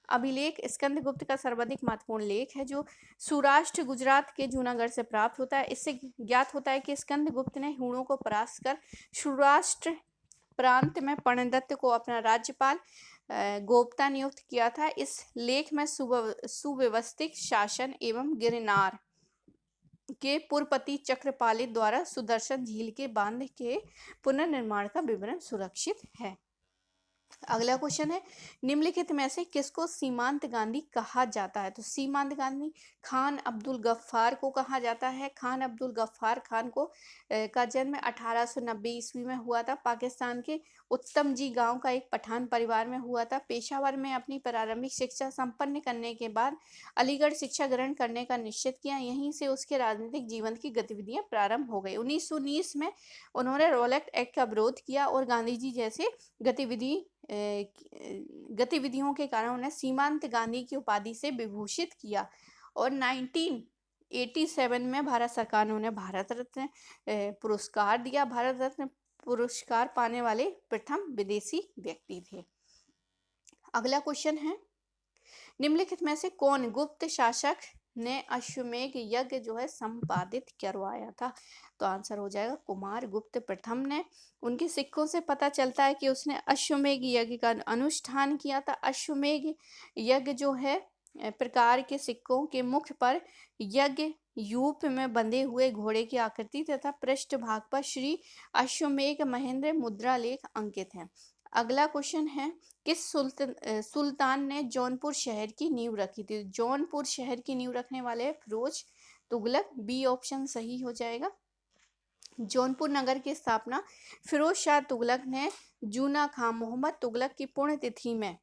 अभिलेख स्कंदगुप्त का सर्वाधिक महत्वपूर्ण लेख है, जो सौराष्ट्र गुजरात के जूनागढ़ से प्राप्त होता है। इससे ज्ञात होता है कि स्कंदगुप्त ने हूणों को परास्त कर सौराष्ट्र प्रांत में पर्णदत्त को अपना राज्यपाल गोप्ता नियुक्त किया था। इस लेख में सुव्यवस्थित शासन एवं गिरनार के पुरपति चक्रपालित द्वारा सुदर्शन झील के बांध के पुनर्निर्माण का विवरण सुरक्षित है। अगला क्वेश्चन है, निम्नलिखित में से किसको सीमांत गांधी कहा जाता है, तो सीमांत गांधी खान अब्दुल गफ्फार को कहा जाता है। खान अब्दुल गफ्फार खान को का जन्म 1890 ईस्वी में हुआ था। पाकिस्तान के उत्तम जी गांव का एक पठान परिवार में हुआ था। पेशावर में अपनी प्रारंभिक शिक्षा संपन्न करने के बाद अलीगढ़ शिक्षा ग्रहण करने का निश्चित किया। यहीं से उसके राजनीतिक जीवन की गतिविधियां प्रारंभ हो गई। 1919 में उन्होंने रॉलेट एक्ट का विरोध किया और गांधी जी जैसे गतिविधियों के कारण उन्हें सीमांत गांधी की उपाधि से विभूषित किया और 1987 में भारत सरकार ने उन्हें भारत रत्न पुरस्कार दिया। भारत रत्न पुरस्कार पाने वाले प्रथम विदेशी व्यक्ति थे। अगला क्वेश्चन है, निम्नलिखित में से कौन गुप्त शासक ने अश्वमेध यज्ञ जो है संपादित करवाया था, तो आंसर हो जाएगा कुमार गुप्त प्रथम ने। उनके सिक्कों से पता चलता है कि उसने अश्वमेध यज्ञ का अनुष्ठान किया था। अश्वमेध यज्ञ जो है प्रकार के सिक्कों के मुख पर यज्ञ यूप में बंधे हुए घोड़े की आकृति तथा पृष्ठभाग पर श्री अश्वमेध महेंद्र मुद्रा लेख अंकित है। अगला क्वेश्चन है, किस सुल्तान ने जौनपुर शहर की नींव रखी थी, जौनपुर शहर की नींव रखने वाले फिरोज तुगलक। बी ऑप्शन सही हो जाएगा। जौनपुर नगर की स्थापना फिरोज शाह तुगलक ने जूना खां मोहम्मद तुगलक की पुण्यतिथि में,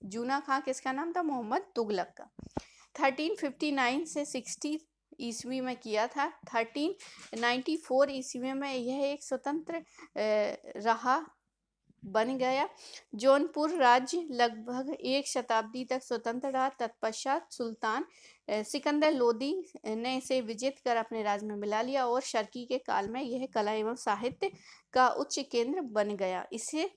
जूना खां किसका नाम था, मोहम्मद तुगलक का, 1359 से 60 ईस्वी में किया था। 1394 ईस्वी में यह एक स्वतंत्र रहा बन गया। जौनपुर राज्य लगभग एक शताब्दी तक स्वतंत्र रहा। तत्पश्चात सुल्तान सिकंदर लोदी ने इसे विजित कर अपने राज्य में मिला लिया और शर्की के काल में यह कला एवं साहित्य का उच्च केंद्र बन गया। इसे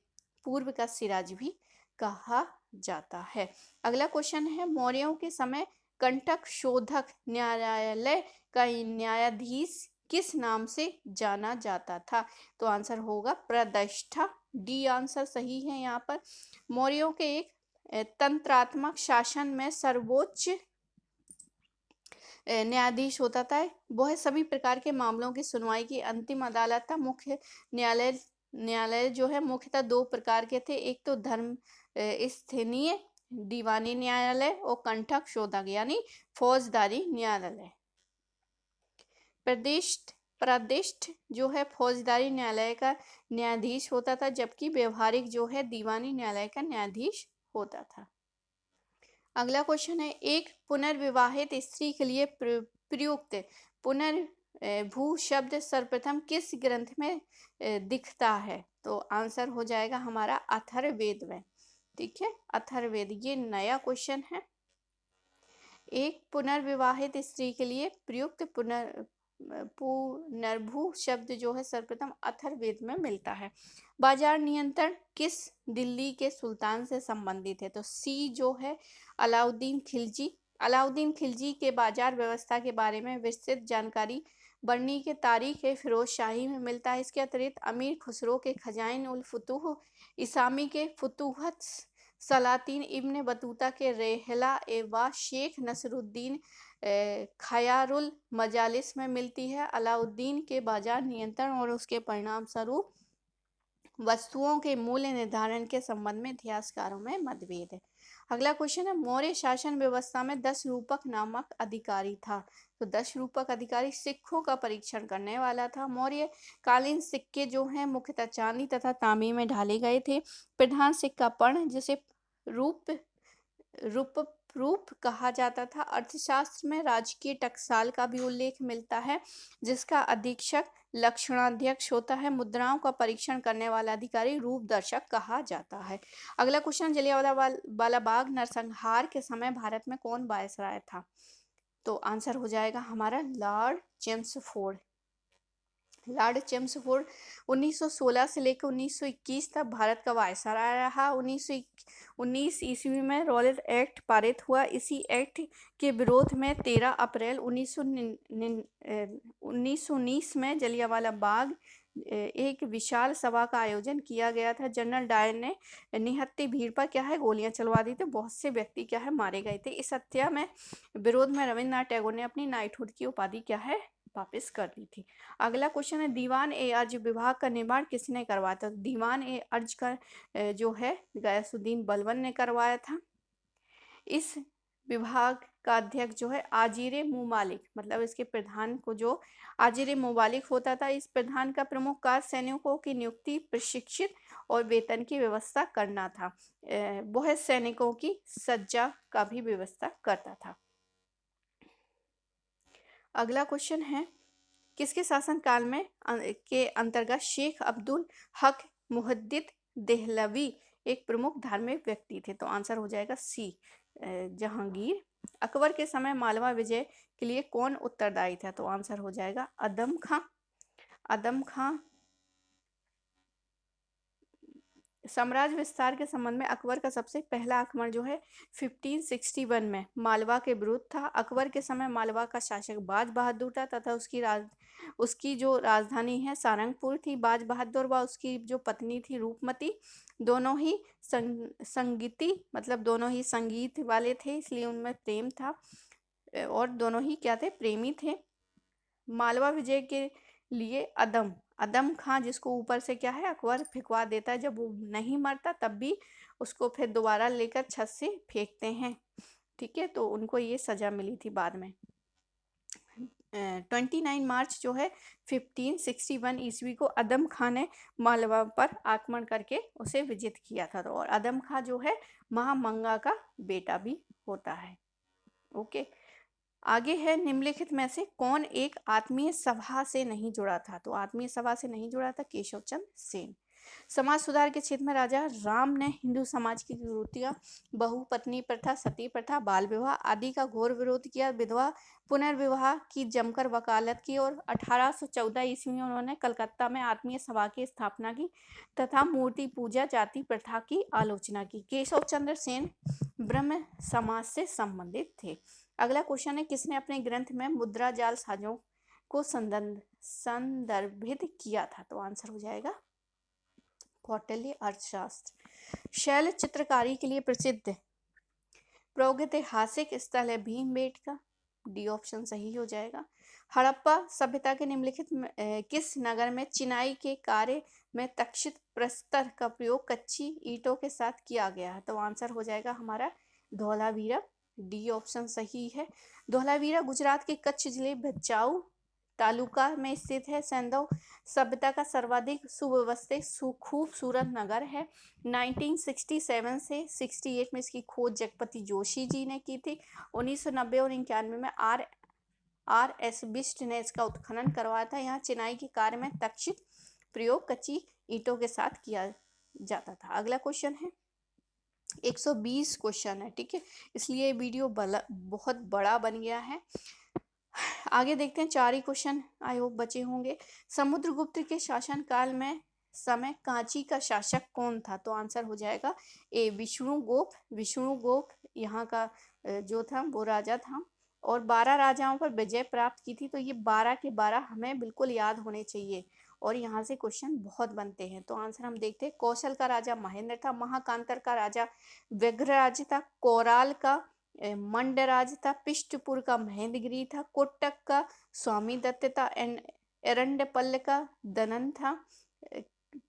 पूर्व का सिराज भी कहा जाता है। अगला क्वेश्चन है, मौर्यों के समय कंटक शोधक न्यायालय का न्यायाधीश किस नाम से जाना जाता था, तो आंसर होगा प्रदिष्ठा। डी आंसर सही है यहाँ पर। मौर्यों के एक तंत्रात्मक शासन में सर्वोच्च न्यायाधीश होता था। वह सभी प्रकार के मामलों की सुनवाई की अंतिम अदालत था। मुख्य न्यायालय जो है मुख्यतः दो प्रकार के थे, एक तो धर्म स्थानीय दीवानी न्यायालय और कंठक शोधक यानी फौजदारी न्यायालय। प्रादिष्ट जो है फौजदारी न्यायालय का न्यायाधीश होता था, जबकि व्यवहारिक जो है दीवानी न्यायालय का न्यायाधीश होता था। अगला क्वेश्चन है, एक पुनर्विवाहित स्त्री के लिए प्रयुक्त पुनर्भू शब्द सर्वप्रथम किस ग्रंथ में दिखता है? तो आंसर हो जाएगा हमारा अथर्ववेद में। ठीक है, अथर्ववेद। ये नया क्वेश्चन है। एक पुनर्विवाहित स्त्री के लिए प्रयुक्त पुनर्भू शब्द जो है सर्वप्रथम अथर्ववेद में मिलता है। बाजार नियंत्रण किस दिल्ली के सुल्तान से संबंधित है? तो सी जो है अलाउद्दीन खिलजी। अलाउद्दीन खिलजी के बाजार व्यवस्था के बारे में विस्तृत जानकारी बरनी के तारीख फिरोज शाही में मिलता है। इसके अतिरिक्त अमीर खुसरो के खजाइन उल फुतूह, इसामी के फुतूहत सलातीन, इब्न बतूता के रेहला व शेख नसरुद्दीन खयारुल मजालिस में मिलती है। अलाउद्दीन के बाजार नियंत्रण और उसके परिणाम स्वरूप वस्तुओं के मूल्य निर्धारण के संबंध में इतिहासकारों में मतभेद है। अगला क्वेश्चन है, मौर्य शासन व्यवस्था में 10 रूपक नामक अधिकारी था। तो 10 रूपक अधिकारी सिक्कों का परीक्षण करने वाला था। मौर्य कालीन सिक्के जो हैं मुख्यतः चांदी तथा तांबे में ढाले गए थे। प्रधान सिक्का पर्ण, जिसे रूप रूप रूप कहा जाता था। अर्थशास्त्र में राजकीय टकसाल का भी उल्लेख मिलता है, जिसका अधीक्षक लक्षणाध्यक्ष होता है। मुद्राओं का परीक्षण करने वाला अधिकारी रूप दर्शक कहा जाता है। अगला क्वेश्चन, जलियांवाला बाग नरसंहार के समय भारत में कौन वायसराय था? तो आंसर हो जाएगा हमारा लॉर्ड चेम्सफोर्ड। लॉर्ड चेम्सफोर्ड 1916 से लेकर 1921 तक भारत का वायसराय रहा। 1919 ईस्वी में रॉलेट एक्ट पारित हुआ। इसी एक्ट के विरोध में 13 अप्रैल 1919 में जलियांवाला बाग एक विशाल सभा का आयोजन किया गया था। जनरल डायर ने निहत्थी भीड़ पर क्या है गोलियां चलवा दी थी। बहुत से व्यक्ति क्या है मारे गए थे। इस हत्या में विरोध में रविन्द्रनाथ टैगोर ने अपनी नाइटहुड की उपाधि क्या है वापस कर दी थी। अगला क्वेश्चन है, दीवान ए अर्ज विभाग का निर्माण किसने करवाया था? दीवान ए अर्ज का जो है गयासुद्दीन बलबन ने करवाया था। इस विभाग का अध्यक्ष जो है आजीरे मुमालिक, मतलब इसके प्रधान को जो आजीरे मुमालिक होता था। इस प्रधान का प्रमुख कार्य सैनिकों की नियुक्ति, प्रशिक्षित और वेतन की व्यवस्था करना था। वह सैनिकों की सज्जा का भी व्यवस्था करता था। अगला क्वेश्चन है, किसके शासनकाल में के अंतर्गत शेख अब्दुल हक मुहद्दिद देहलवी एक प्रमुख धार्मिक व्यक्ति थे? तो आंसर हो जाएगा सी जहांगीर। अकबर के समय मालवा विजय के लिए कौन उत्तरदायी था? तो आंसर हो जाएगा अदम खां। अदम खां साम्राज्य विस्तार के संबंध में अकबर का सबसे पहला आक्रमण जो है 1561 में मालवा के विरुद्ध था। अकबर के समय मालवा का शासक बाज बहादुर था तथा उसकी जो राजधानी है सारंगपुर थी। बाज बहादुर व उसकी जो पत्नी थी रूपमती, दोनों ही संगीती, मतलब दोनों ही संगीत वाले थे, इसलिए उनमें प्रेम था और दोनों ही क्या थे, प्रेमी थे। मालवा विजय के लिए अदम खां, जिसको ऊपर से क्या है अकबर फेंकवा देता है, जब वो नहीं मरता तब भी उसको फिर दोबारा लेकर छत से फेंकते हैं। ठीक है, तो उनको ये सजा मिली थी बाद में। 29 मार्च जो है 1561 ईस्वी को अदम खां ने मालवा पर आक्रमण करके उसे विजित किया था। और अदम खां जो है महामंगा का बेटा भी होता है। ओके, आगे है, निम्नलिखित में से कौन एक आत्मीय सभा से नहीं जुड़ा था? तो आत्मीय सभा से नहीं जुड़ा था केशव चंद्र सेन। समाज सुधार के क्षेत्र में राजा राम ने हिंदू समाज की कुरीतियां, बहुपत्नी प्रथा, सती प्रथा, बाल विवाह आदि का घोर विरोध किया। विधवा पुनर्विवाह की जमकर वकालत की और 1814 ईस्वी में उन्होंने कलकत्ता में आत्मीय सभा की स्थापना की तथा मूर्ति पूजा, जाति प्रथा की आलोचना की। केशव चंद्र सेन ब्रह्म समाज से संबंधित थे। अगला क्वेश्चन है, किसने अपने ग्रंथ में मुद्रा जाल साजों को संदर्भित किया था? तो आंसर हो जाएगा कौटिल्य अर्थशास्त्र। शैल चित्रकारी के लिए प्रसिद्ध प्रागैतिहासिक स्थल है भीमबेटका। डी ऑप्शन सही हो जाएगा। हड़प्पा सभ्यता के निम्नलिखित किस नगर में चिनाई के कार्य में तक्षित प्रस्तर का प्रयोग कच्ची ईंटों के साथ किया गया है? तो आंसर हो जाएगा हमारा धौलावीरा, डी ऑप्शन सही है। धौलावीरा गुजरात के कच्छ जिले भचाऊ तालुका में स्थित है। सैंधव सभ्यता का सर्वाधिक सुव्यवस्थित खूबसूरत नगर है। 1967 से 68 में इसकी खोज जगपति जोशी जी ने की थी। 1990 और 91 में आर एस बिष्ट ने इसका उत्खनन करवाया था। यहाँ चिनाई के कार्य में तक्षित प्रयोग कच्ची ईंटों के साथ किया जाता था। अगला क्वेश्चन है 120 क्वेश्चन है, ठीक है, इसलिए वीडियो बहुत बड़ा बन गया है। आगे देखते हैं, 4 ही क्वेश्चन आई होप बचे होंगे। समुद्रगुप्त के शासन काल में समय कांची का शासक कौन था? तो आंसर हो जाएगा ए विष्णुगुप्त। विष्णुगुप्त यहाँ का जो था वो राजा था और 12 राजाओं पर विजय प्राप्त की थी। तो ये 12 के 12 हमें बिल्कुल याद होने चाहिए और यहाँ से क्वेश्चन बहुत बनते हैं। तो आंसर हम देखते हैं, कौशल का राजा महेंद्र था, महाकांतर का राजा व्यघ्रराज था, कोराल का मंडराज था, पिष्टपुर का महेंद्रगिरी था, कोटक का स्वामी दत्त था, एरंडपल्ल का दनन था,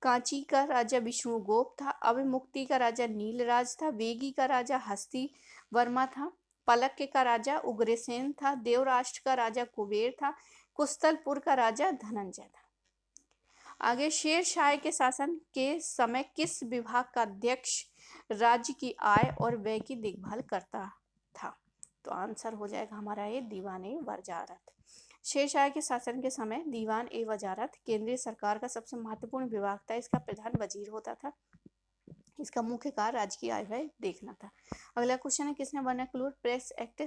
कांची का राजा विष्णुगुप्त था, अभिमुक्ति का राजा नीलराज था, वेगी का राजा हस्ती वर्मा था, पलक का राजा उग्रसेन था, देवराष्ट्र का राजा कुबेर था, कुस्तलपुर का राजा धनंजय था। आगे, शेरशाह के शासन के समय किस विभाग का अध्यक्ष राज्य की आय और व्यय की देखभाल करता था? तो आंसर हो जाएगा हमारा ये दीवान ए वजारत। शेरशाह के शासन के समय दीवान ए वजारत केंद्रीय सरकार का सबसे महत्वपूर्ण विभाग था। इसका प्रधान वजीर होता था। इसका मुख्य कार्य राज्य की आय व्यय देखना था। अगला क्वेश्चन है, किसने वर्नाक्युलर प्रेस एक्ट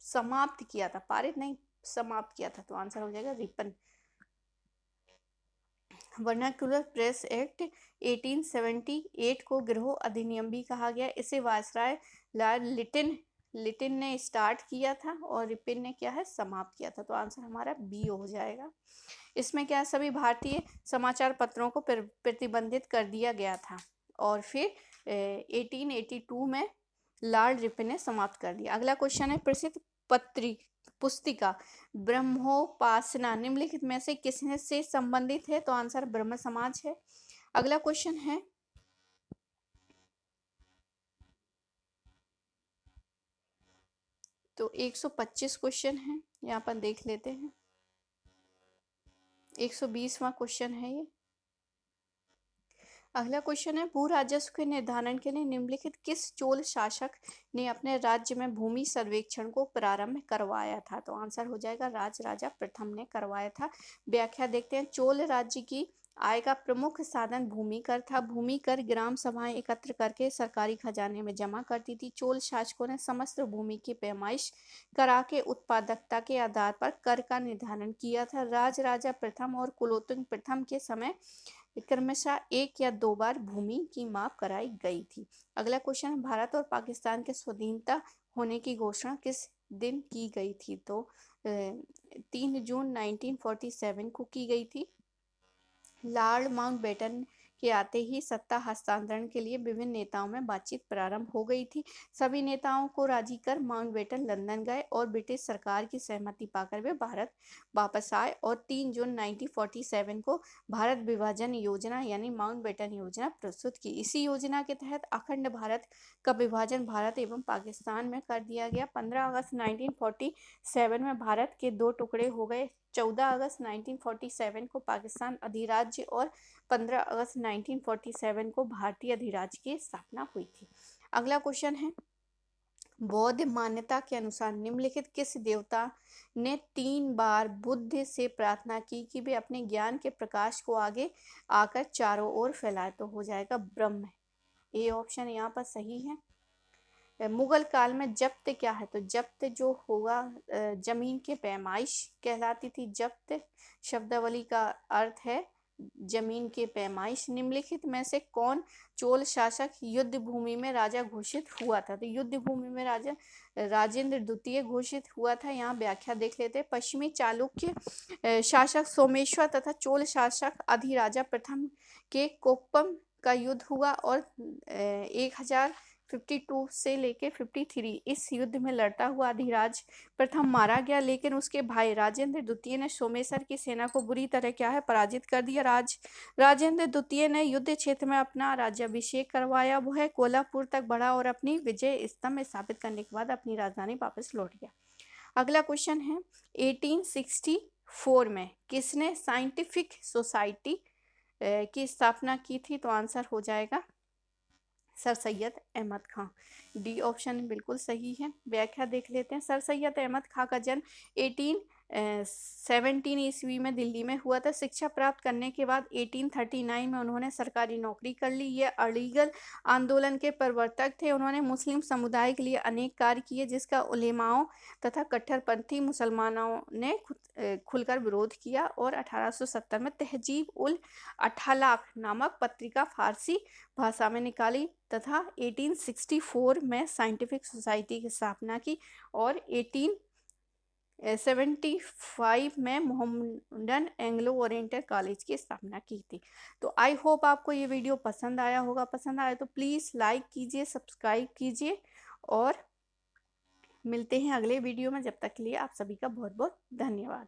समाप्त किया था? पारित नहीं, समाप्त किया था। तो आंसर हो जाएगा रिपन। वर्नाक्युलर प्रेस एक्ट 1878 को गिरोह अधिनियम भी कहा गया। इसे वायसराय लॉर्ड लिटिन ने स्टार्ट किया था और रिपिन ने क्या है, समाप्त किया था। तो आंसर हमारा बी हो जाएगा। इसमें क्या, सभी भारतीय समाचार पत्रों को प्रतिबंधित कर दिया गया था और फिर 1882 में लॉर्ड रिपिन ने समाप्त कर दिया। अगला क्वेश्चन है, प्रसिद्ध पुस्तिका ब्रह्मोपासना निम्नलिखित में से किसने से संबंधित है? तो आंसर ब्रह्म समाज है। अगला क्वेश्चन है, तो 125 क्वेश्चन है, यहाँ पर देख लेते हैं। 120वां क्वेश्चन है ये। अगला क्वेश्चन है, भू राजस्व के निर्धारण के लिए निम्नलिखित किस चोल शासक ने अपने राज्य में भूमि सर्वेक्षण को प्रारंभ करवाया था? तो आंसर हो जाएगा राजा प्रथम ने करवाया था। व्याख्या देखते हैं, चोल राज्य की आय का प्रमुख साधन भूमि कर था। भूमि कर ग्राम सभाएं एकत्र करके सरकारी खजाने में जमा करती थी। चोल शासकों ने समस्त भूमि की पैमाइश करा के उत्पादकता के आधार पर कर का निर्धारण किया था। राजा प्रथम और कुलोत्तुंग प्रथम के समय क्रमशः 1 या 2 बार भूमि की माप कराई गई थी। अगला क्वेश्चन है, भारत और पाकिस्तान के स्वाधीनता होने की घोषणा किस दिन की गई थी? तो 3 जून 1947 को की गई थी। लॉर्ड माउंटबेटन के आते ही सत्ता हस्तांतरण के लिए विभिन्न नेताओं में बातचीत प्रारंभ हो गई थी। सभी नेताओं को राजी कर माउंटबेटन लंदन गए और ब्रिटिश सरकार की सहमति पाकर वे भारत वापस आए और 3 जून 1947 को भारत विभाजन योजना यानी माउंटबेटन योजना प्रस्तुत की। इसी योजना के तहत अखंड भारत का विभाजन भारत एवं पाकिस्तान में कर दिया गया। 15 अगस्त 1947 में भारत के 2 टुकड़े हो गए। 14 अगस्त 1947 को पाकिस्तान अधिराज्य और 15 अगस्त 1947 को भारतीय अधिराज्य की स्थापना हुई थी। अगला क्वेश्चन है, बौद्ध मान्यता के अनुसार निम्नलिखित किस देवता ने 3 बार बुद्ध से प्रार्थना की कि वे अपने ज्ञान के प्रकाश को आगे आकर चारों ओर फैलाए? तो हो जाएगा ब्रह्म। ए ऑप्शन यहाँ पर सही है। मुगल काल में जब्त क्या है? तो जब्त जो होगा जमीन के पैमाइश कहलाती थी। जब्त शब्दावली का अर्थ है जमीन के पैमाइश। निम्नलिखित में से कौन चोल शासक युद्ध भूमि में राजा घोषित हुआ था? तो युद्ध भूमि में राजा राजेंद्र द्वितीय घोषित हुआ था। यहाँ व्याख्या देख लेते हैं। पश्चिमी चालुक्य शासक सोमेश्वर तथा चोल शासक अधिराजा प्रथम के कोप्पम का युद्ध हुआ और 1000 52 से लेके 53 इस युद्ध में लड़ता हुआ अधिराज प्रथम मारा गया, लेकिन उसके भाई राजेंद्र द्वितीय ने सोमेश्वर की सेना को बुरी तरह क्या है पराजित कर दिया। राजेंद्र द्वितीय ने युद्ध क्षेत्र में अपना राज्याभिषेक करवाया। वह कोल्हापुर तक बढ़ा और अपनी विजय स्तंभ स्थापित करने के बाद अपनी राजधानी वापस लौट गया। अगला क्वेश्चन है 1864 में किसने साइंटिफिक सोसाइटी की स्थापना की थी? तो आंसर हो जाएगा सर सैयद अहमद खां। डी ऑप्शन बिल्कुल सही है। व्याख्या देख लेते हैं। सर सैयद अहमद खां का जन्म 1817 ईस्वी में दिल्ली में हुआ था। शिक्षा प्राप्त करने के बाद 1839 में उन्होंने सरकारी नौकरी कर ली। ये अलीगढ़ आंदोलन के प्रवर्तक थे। उन्होंने मुस्लिम समुदाय के लिए अनेक कार्य किए, जिसका उलेमाओं तथा कट्टरपंथी मुसलमानों ने खुलकर विरोध किया और 1870 में तहजीब उल अठालाक नामक पत्रिका फारसी भाषा में निकाली तथा 1864 में साइंटिफिक सोसाइटी की स्थापना की और 1875 में मोहम्मडन एंग्लो ओरिएंटल कॉलेज की स्थापना की थी। तो आई होप आपको ये वीडियो पसंद आया होगा। पसंद आया तो प्लीज़ लाइक कीजिए, सब्सक्राइब कीजिए और मिलते हैं अगले वीडियो में। जब तक के लिए आप सभी का बहुत बहुत धन्यवाद।